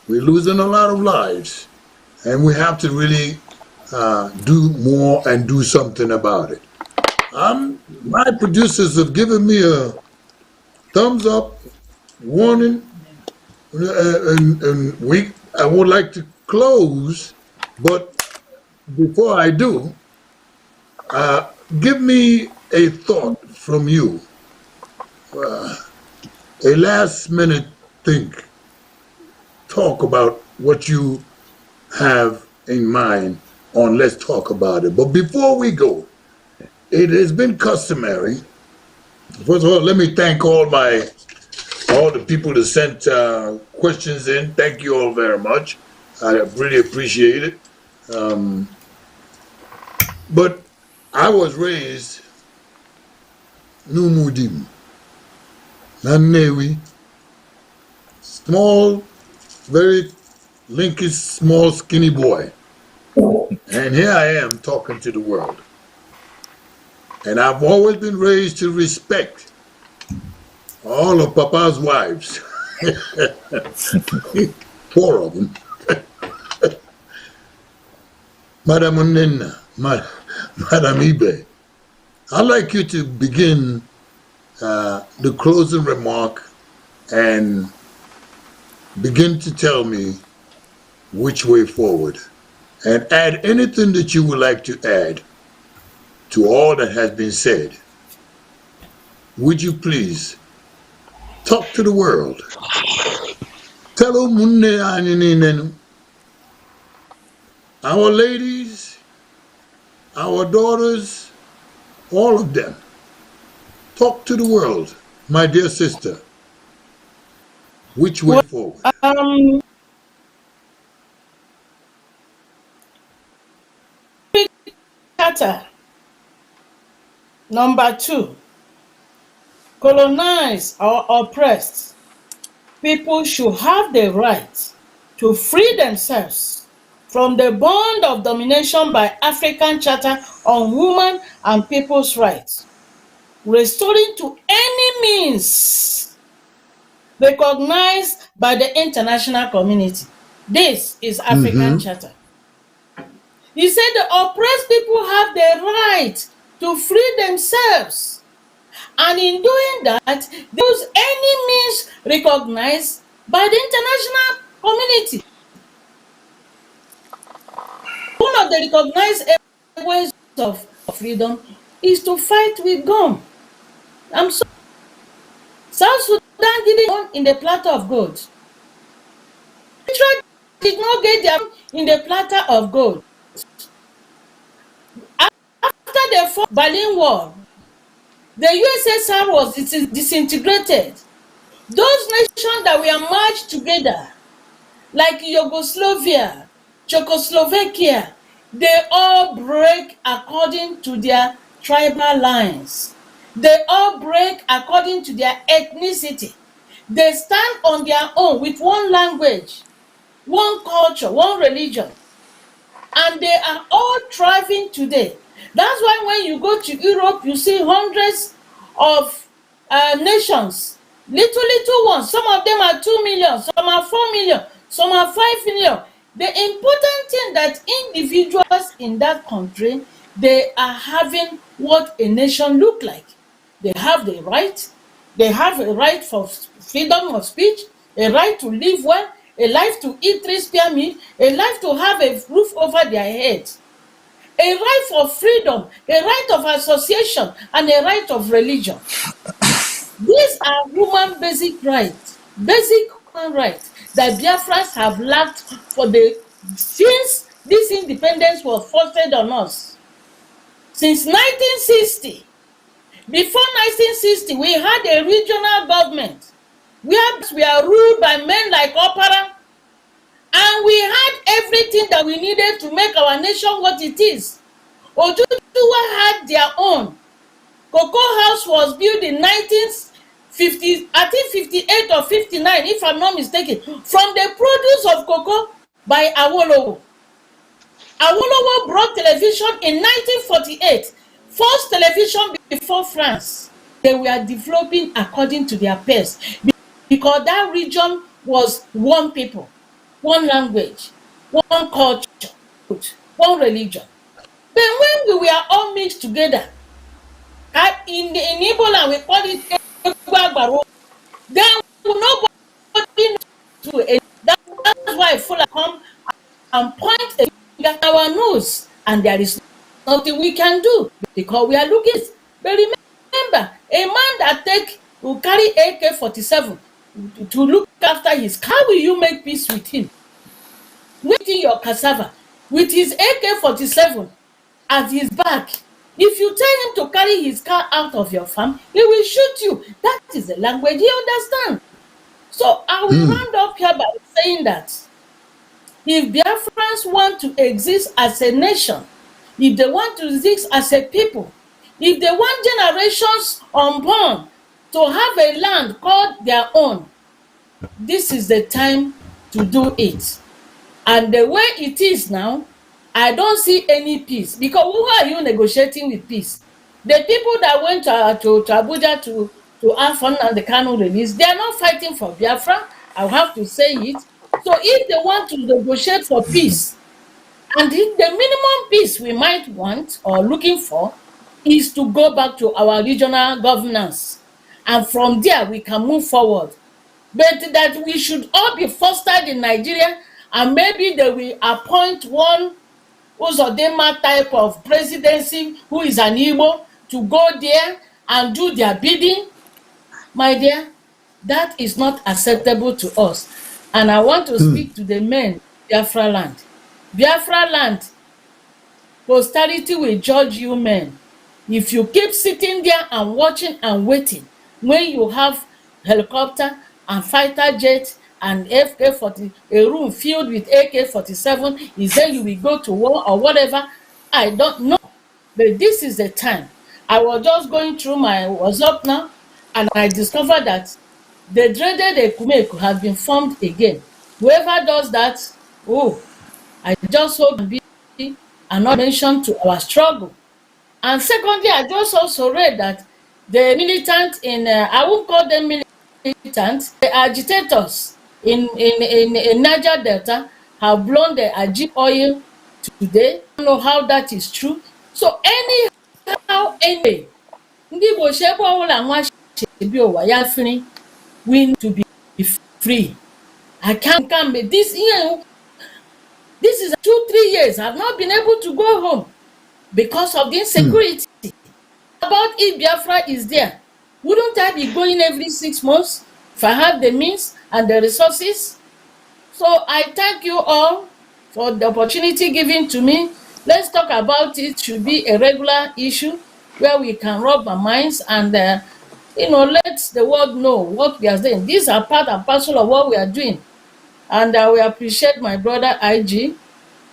Speaker 2: We're losing a lot of lives, and we have to really do more and do something about it. My producers have given me a thumbs up, warning, and I would like to close, but before I do, give me a thought from you, a last minute think. Talk about what you have in mind on Let's Talk About It. But before we go, it has been customary. First of all, let me thank all the people that sent questions in. Thank you all very much. I really appreciate it. But I was raised Numudim, Nanewi, small, very linkish, small, skinny boy. And here I am talking to the world. And I've always been raised to respect all of Papa's wives. 4 of them. Madam Onena, Madam Ibe, I'd like you to begin the closing remark and begin to tell me which way forward, and add anything that you would like to add to all that has been said. Would you please talk to the world? Tell them, our ladies, our daughters, all of them. Talk to the world, my dear sister. Which way forward?
Speaker 4: Charter number 2, colonized or oppressed people should have the right to free themselves from the bond of domination by African Charter on Human and People's Rights, restoring to any means recognized by the international community. This is African Charter. He said the oppressed people have the right to free themselves, and in doing that, they use any means recognized by the international community. One of the recognized ways of freedom is to fight with gun. I'm sorry. South Sudan didn't in the platter of gold. Israel did not get their in the platter of gold. After the Berlin Wall, the USSR was disintegrated. Those nations that were merged together, like Yugoslavia, Czechoslovakia, they all break according to their tribal lines. They all break according to their ethnicity. They stand on their own with one language, one culture, one religion. And they are all thriving today. That's why when you go to Europe, you see hundreds of nations, little ones. Some of them are 2 million, some are 4 million, some are 5 million. The important thing that individuals in that country, they are having what a nation look like. They have the right. They have a right for freedom of speech, a right to live well, a right to eat 3 square meals, a right to have a roof over their heads, a right for freedom, a right of association, and a right of religion. These are human basic rights that Biafrans have lacked since this independence was foisted on us. Since 1960, before 1960, we had a regional government where we are ruled by men like Opera, and we had everything that we needed to make our nation what it is. Ojujuwa had their own. Cocoa House was built in 1950, I think 58 or 59, if I'm not mistaken, from the produce of cocoa by Awolowo. Awolowo brought television in 1948, first television before France. They were developing according to their pace because that region was one people, one language, one culture, one religion. Then when we were all mixed together, in Igbo land we call it Egbagbaro, then nobody knows to it. That's why Fuller come and point a finger at our nose, and there is nothing we can do because we are looking. But remember, a man that will carry AK-47 to look after his car, how will you make peace with him? Waiting your cassava with his AK-47 at his back. If you tell him to carry his car out of your farm, he will shoot you. That is the language he understands. So I will round up here by saying that if Biafrans want to exist as a nation, if they want to exist as a people, if they want generations unborn to have a land called their own, this is the time to do it. And the way it is now, I don't see any peace. Because who are you negotiating with peace? The people that went to Abuja to have NNAMDI KANU release, they are not fighting for Biafra. I have to say it. So if they want to negotiate for peace, and the minimum peace we might want or looking for is to go back to our regional governance. And from there, we can move forward. But that we should all be fostered in Nigeria, and maybe they will appoint one Uzodinma type of presidency who is an Igbo to go there and do their bidding. My dear, that is not acceptable to us. And I want to speak to the men, Biafra land. Biafra land, posterity will judge you men. If you keep sitting there and watching and waiting, when you have helicopter and fighter jet and AK-40, a room filled with AK-47, is then you will go to war or whatever. I don't know. But this is the time. I was just going through my WhatsApp now, and I discovered that the dreaded Ekumeku has been formed again. Whoever does that, oh, I just hope and be and not mention to our struggle. And secondly, I just also read that the militant in, I won't call them militants, the agitators in Niger Delta have blown the Ajib oil today. I don't know how that is true. So anyhow, anyway, ndị Igbo si ebe ọbụla nwa si ebi ụwa ya firi, we need to be free. I can't be this year. This is 2-3 years. I've not been able to go home because of the insecurity. About if Biafra is there, wouldn't I be going every 6 months if I have the means and the resources? So I thank you all for the opportunity given to me. Let's talk about it. Should be a regular issue where we can rub our minds and let the world know what we are doing. These are part and parcel of what we are doing. And I will appreciate my brother IG.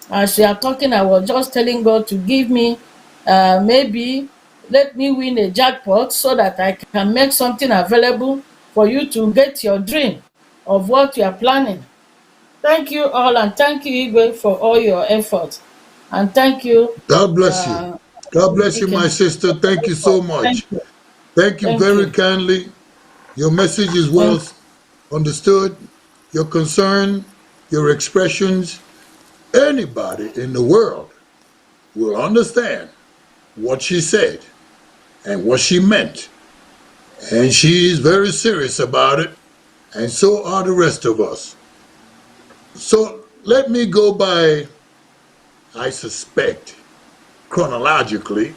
Speaker 4: As we are talking, I was just telling God to give me, maybe let me win a jackpot so that I can make something available for you to get your dream of what you are planning. Thank you all, and thank you, Igwe, for all your efforts. And thank you.
Speaker 2: God bless you. God bless you, my sister. Thank you so much. Thank you very kindly. Your message is well understood. Your concern, your expressions, anybody in the world will understand what she said and what she meant. And she is very serious about it, and so are the rest of us. So let me go by, I suspect, chronologically,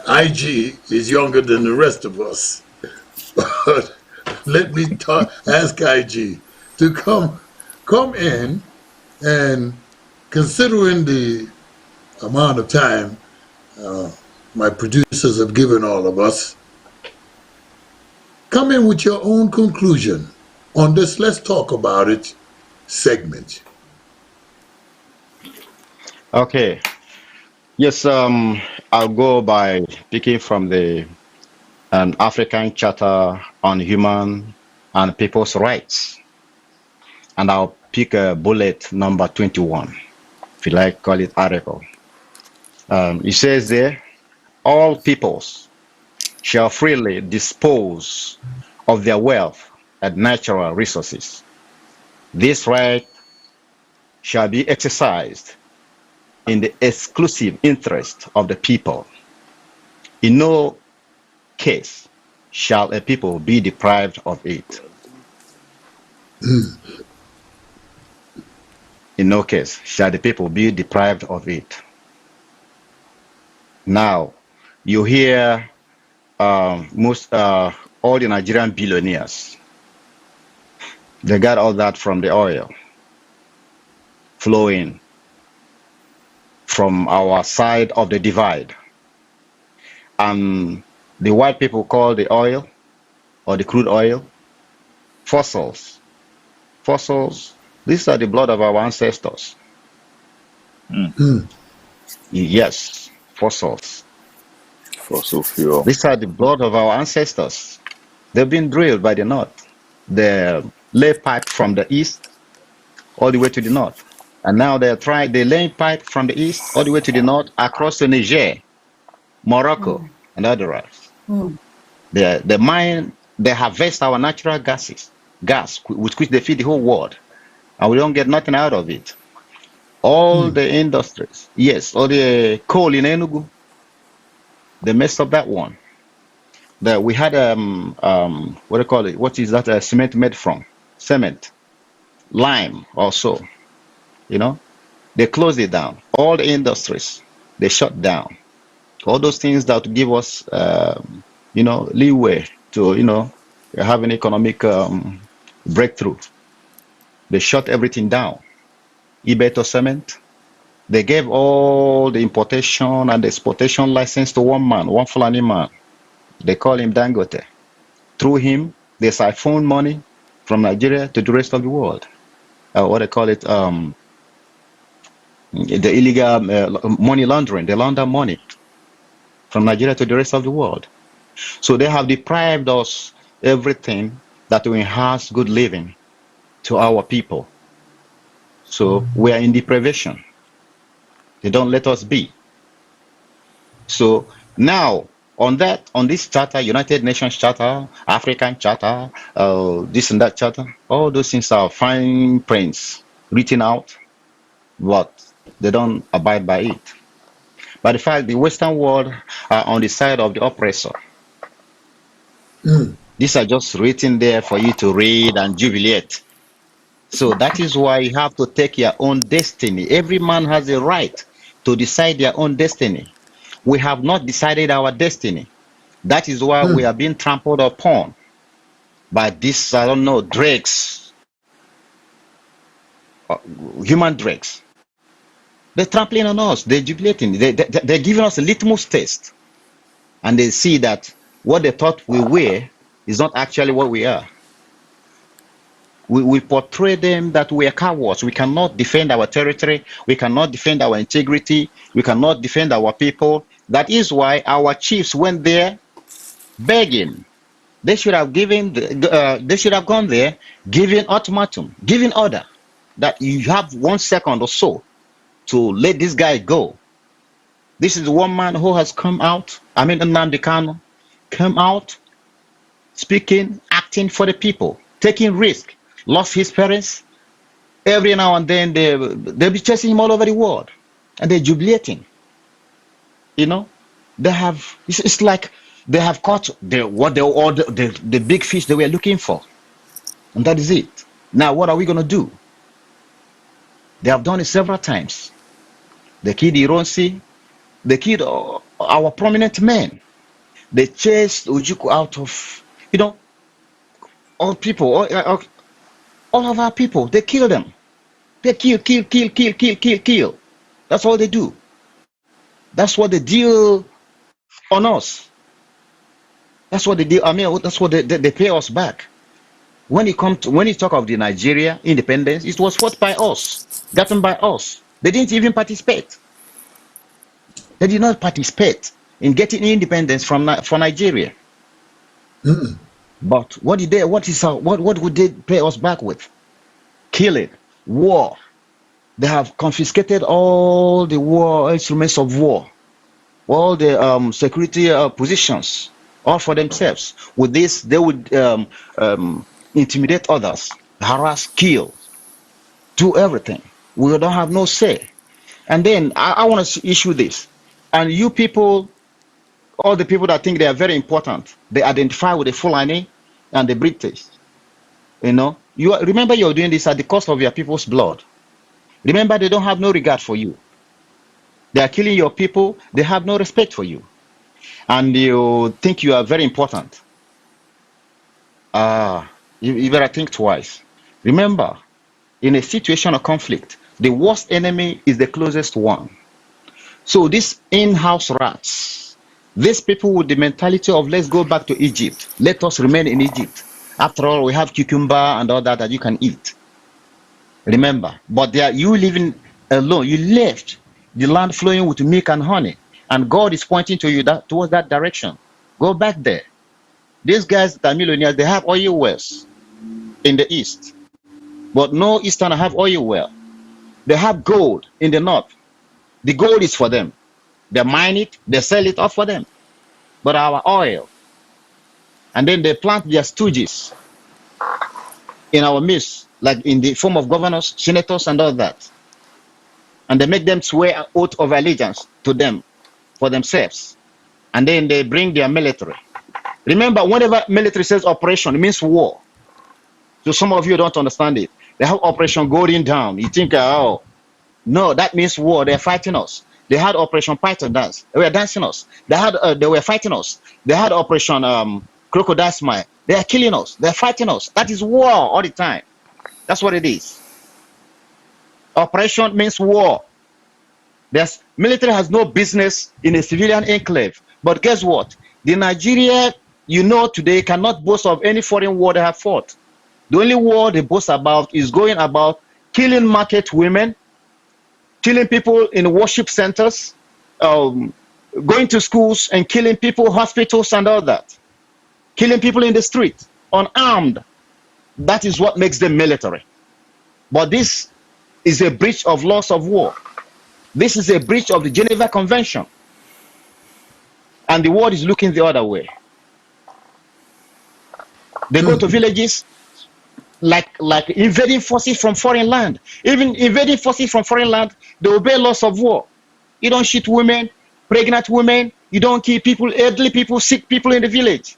Speaker 2: IG is younger than the rest of us. But let me ask IG to come in, and considering the amount of time my producers have given all of us, come in with your own conclusion on this let's talk about it segment.
Speaker 5: Okay. Yes, I'll go by picking from the African Charter on Human and People's Rights. And I'll pick a bullet number 21, if you like, call it article. It says there, all peoples shall freely dispose of their wealth and natural resources. This right shall be exercised in the exclusive interest of the people. In no case shall a people be deprived of it. In no case shall the people be deprived of it. Now, you hear all the Nigerian billionaires, they got all that from the oil flowing from our side of the divide. And the white people call the oil or the crude oil fossils. Fossils, these are the blood of our ancestors. Yes, fossils.
Speaker 3: Fossil fuel.
Speaker 5: These are the blood of our ancestors. They've been drilled by the north. They lay pipe from the east all the way to the north. And now they laying pipe from the east all the way to the north across to Niger, Morocco, and others. They mine, they harvest our natural gas with which they feed the whole world. And we don't get nothing out of it. All the industries, yes, all the coal in Enugu, they messed up that one. We had what do you call it? What is that cement made from? Cement, lime also. They closed it down. All the industries, they shut down. All those things that give us, leeway to, have an economic breakthrough. They shut everything down. Ibeto Cement, they gave all the importation and exportation license to one man, one Fulani man. They call him Dangote. Through him, they siphon money from Nigeria to the rest of the world. What they call it, the illegal money laundering. They launder money from Nigeria to the rest of the world. So they have deprived us everything that will enhance good living to our people. So we are in deprivation. They don't let us be. So now on this charter, United Nations Charter, African Charter, this and that charter, all those things are fine prints written out, but they don't abide by it. But the fact the Western world are on the side of the oppressor. These are just written there for you to read and jubilate. So that is why you have to take your own destiny. Every man has a right to decide their own destiny. We have not decided our destiny. That is why we are being trampled upon by this, I don't know, dregs, human dregs. They're trampling on us. They're jubilating. They're giving us a litmus test. And they see that what they thought we were is not actually what we are. We portray them that we are cowards. We cannot defend our territory. We cannot defend our integrity. We cannot defend our people. That is why our chiefs went there begging. They should have given. They should have gone there, giving ultimatum, giving order that you have 1 second or so to let this guy go. This is one man who has come out. I mean, NNAMDI KANU, come out, speaking, acting for the people, taking risk. Lost his parents. Every now and then they'll be chasing him all over the world, and they're jubilating. You know, they have. It's like they have caught the big fish they were looking for, and that is it. Now, what are we gonna do? They have done it several times. They killed Ironsi. They killed our prominent men. They chased Ojukwu out of, all people, all of our people. They kill them. They kill. That's all they do. That's what they deal on us. That's what they deal. I mean, that's what they pay us back. When you talk of the Nigeria independence, it was fought by us, gotten by us. They didn't even participate. They did not participate in getting independence for Nigeria. But what would they pay us back with? Killing, war. They have confiscated all the war instruments of war, all the security positions, all for themselves. With this, they would intimidate others, harass, kill, do everything. We don't have no say. And then I want to issue this. And you people, all the people that think they are very important, they identify with the Fulani and the British. Remember you're doing this at the cost of your people's blood. Remember, they don't have no regard for you. They are killing your people. They have no respect for you. And you think you are very important. You better think twice. Remember, in a situation of conflict, the worst enemy is the closest one. So these in-house rats, these people with the mentality of let's go back to Egypt. Let us remain in Egypt. After all, we have cucumber and all that you can eat. Remember, but you living alone. You left the land flowing with milk and honey, and God is pointing to you towards that direction. Go back there. These guys that are millionaires, they have oil wells in the east, but no Easterner have oil well. They have gold in the north. The gold is for them. They mine it, they sell it off for them. But our oil, and then they plant their stooges in our midst, like in the form of governors, senators, and all that. And they make them swear an oath of allegiance to them for themselves. And then they bring their military. Remember, whenever military says operation, it means war. So some of you don't understand it. They have Operation Golden Dawn. You think, no, that means war. They're fighting us. They had Operation Python dance. They were dancing us. They were fighting us. They had Operation Crocodile Smile. They are killing us. They're fighting us. That is war all the time. That's what it is. Operation means war. Military has no business in a civilian enclave. But guess what? The Nigeria, today cannot boast of any foreign war they have fought. The only war they boast about is going about killing market women, killing people in worship centers, going to schools and killing people, hospitals and all that. Killing people in the street, unarmed. That is what makes them military. But this is a breach of laws of war. This is a breach of the Geneva Convention. And the world is looking the other way. They go to villages like invading forces from foreign land. Even invading forces from foreign land, they obey laws of war. You don't shoot women, pregnant women. You don't kill people, elderly people, sick people in the village.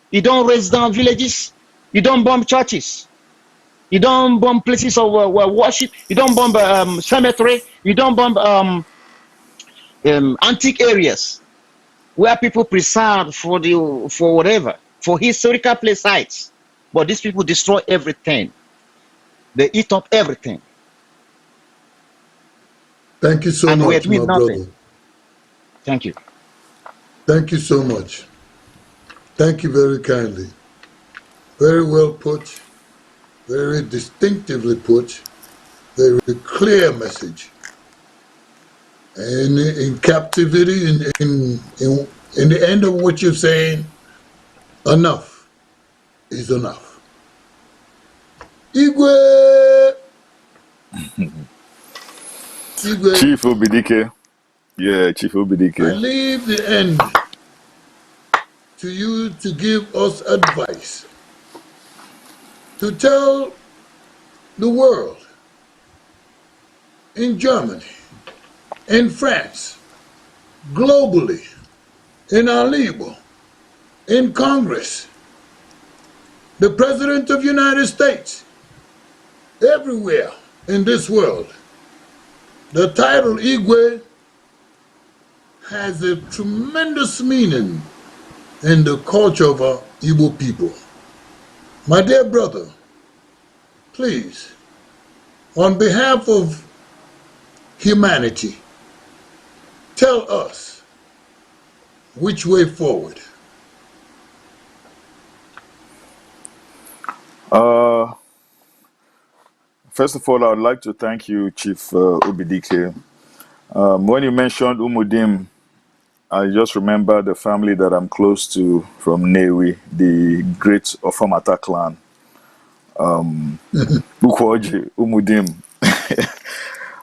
Speaker 5: You don't raise down villages. You don't bomb churches. You don't bomb places of worship. You don't bomb cemetery. You don't bomb antique areas where people preserve for whatever, for historical place sites. But these people destroy everything. They eat up everything.
Speaker 2: Thank you so much, my brother.
Speaker 5: Thank you.
Speaker 2: Thank you so much. Thank you very kindly. Very well put. Very distinctively put. Very clear message. And in captivity, in the end of what you're saying, enough is enough. Igwe! Igwe.
Speaker 3: Chief Obidike. Yeah, Chief Obidike.
Speaker 2: I leave the end to you to give us advice, to tell the world, in Germany, in France, globally, in our Libo, in Congress, the President of the United States, everywhere in this world, the title Igwe has a tremendous meaning in the culture of our Igbo people. My dear brother, please, on behalf of humanity, tell us which way forward.
Speaker 3: First of all, I would like to thank you, Chief Obidike. When you mentioned Umudim, I just remember the family that I'm close to from Newi, the great Ofamata clan. Ukwoji, Umudim.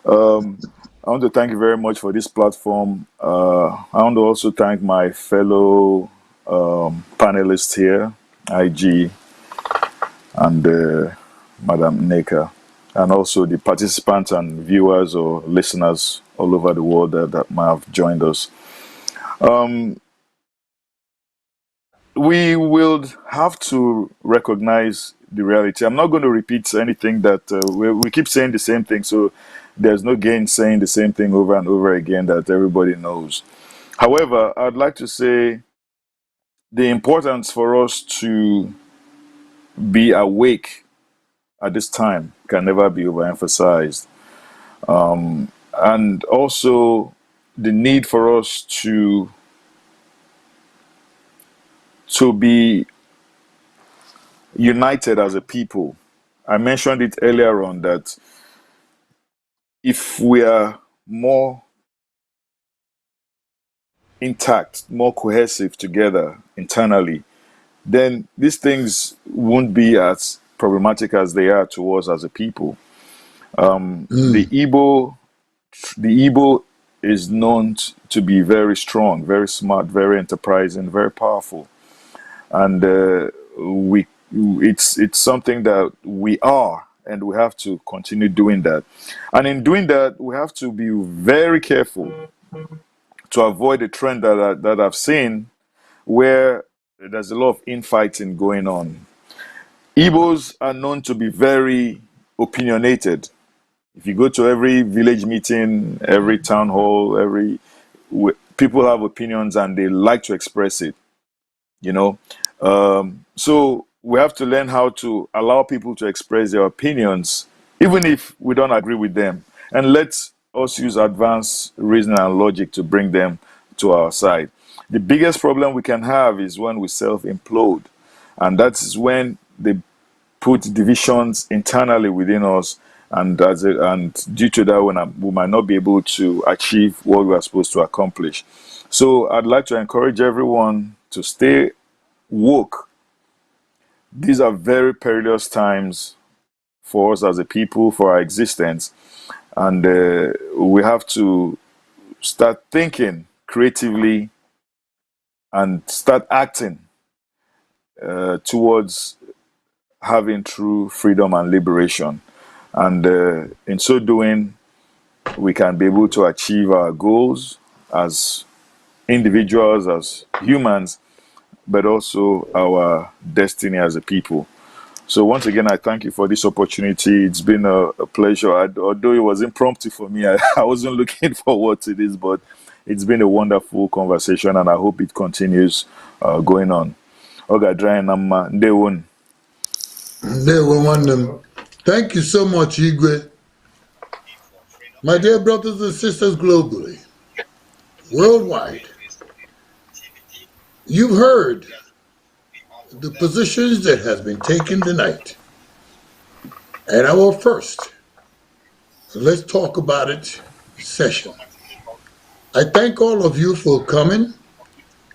Speaker 3: I want to thank you very much for this platform. I want to also thank my fellow panelists here, IG and Madam Neka, and also the participants and viewers or listeners all over the world that might have joined us. We will have to recognize the reality. I'm not going to repeat anything that we keep saying the same thing, so there's no gain saying the same thing over and over again that everybody knows. However, I'd like to say the importance for us to be awake at this time can never be overemphasized. And also the need for us to be united as a people. I mentioned it earlier on that if we are more intact, more cohesive together internally, then these things won't be as problematic as they are to us as a people. The Igbo is known to be very strong, very smart, very enterprising, very powerful, and it's something that we are, and we have to continue doing that. And in doing that, we have to be very careful to avoid a trend that I've seen where there's a lot of infighting going on. Igbos are known to be very opinionated. If you go to every village meeting, every town hall, people have opinions and they like to express it, you know. So we have to learn how to allow people to express their opinions, even if we don't agree with them. And let us use advanced reasoning and logic to bring them to our side. The biggest problem we can have is when we self-implode. And that is when the put divisions internally within us, and due to that, we might not be able to achieve what we are supposed to accomplish. So I'd like to encourage everyone to stay woke. These are very perilous times for us as a people, for our existence, and we have to start thinking creatively and start acting towards having true freedom and liberation. And in so doing, we can be able to achieve our goals as individuals, as humans, but also our destiny as a people. So once again, I thank you for this opportunity. It's been a pleasure. Although it was impromptu for me, I wasn't looking forward to this, but it's been a wonderful conversation, and I hope it continues going on.
Speaker 2: Thank you so much, Igwe. My dear brothers and sisters globally, worldwide, you've heard the positions that has been taken tonight. And our first, let's talk about it session. I thank all of you for coming,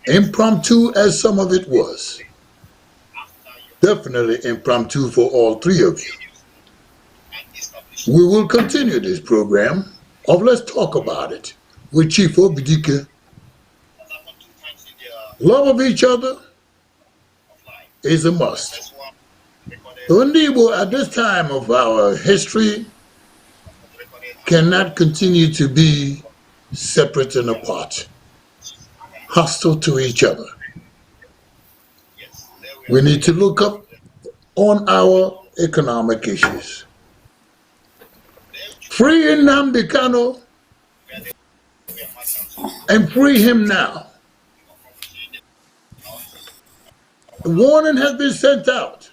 Speaker 2: impromptu as some of it was. Definitely impromptu for all three of you. We will continue this program of Let's Talk About It with Chief Obidike. Love of each other is a must. The Igbo at this time of our history cannot continue to be separate and apart, hostile to each other. We need to look up on our economic issues. Free NNAMDI KANU and free him now. The warning has been sent out.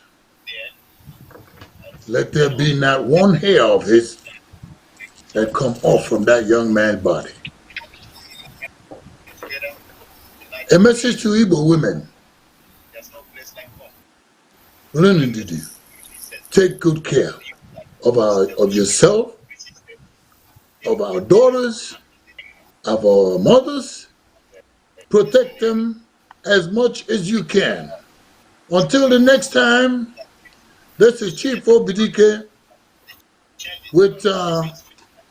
Speaker 2: Let there be not one hair of his that come off from that young man's body. A message to Igbo women. Take good care of yourself, of our daughters, of our mothers. Protect them as much as you can. Until the next time, this is Chief Obidike with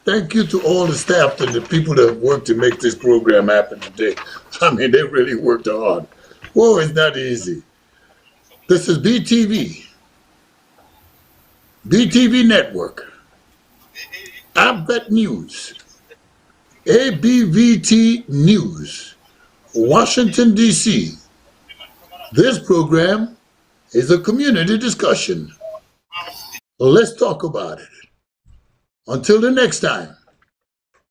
Speaker 2: thank you to all the staff and the people that worked to make this program happen today. I mean, they really worked hard. Whoa, it's not easy. This is BTV Network, ABVet News, ABVT News, Washington, D.C. This program is a community discussion. Let's talk about it. Until the next time,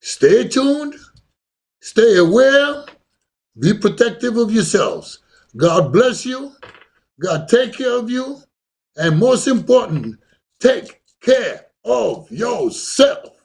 Speaker 2: stay tuned, stay aware, be protective of yourselves. God bless you. God take care of you. And most important, take care of yourself.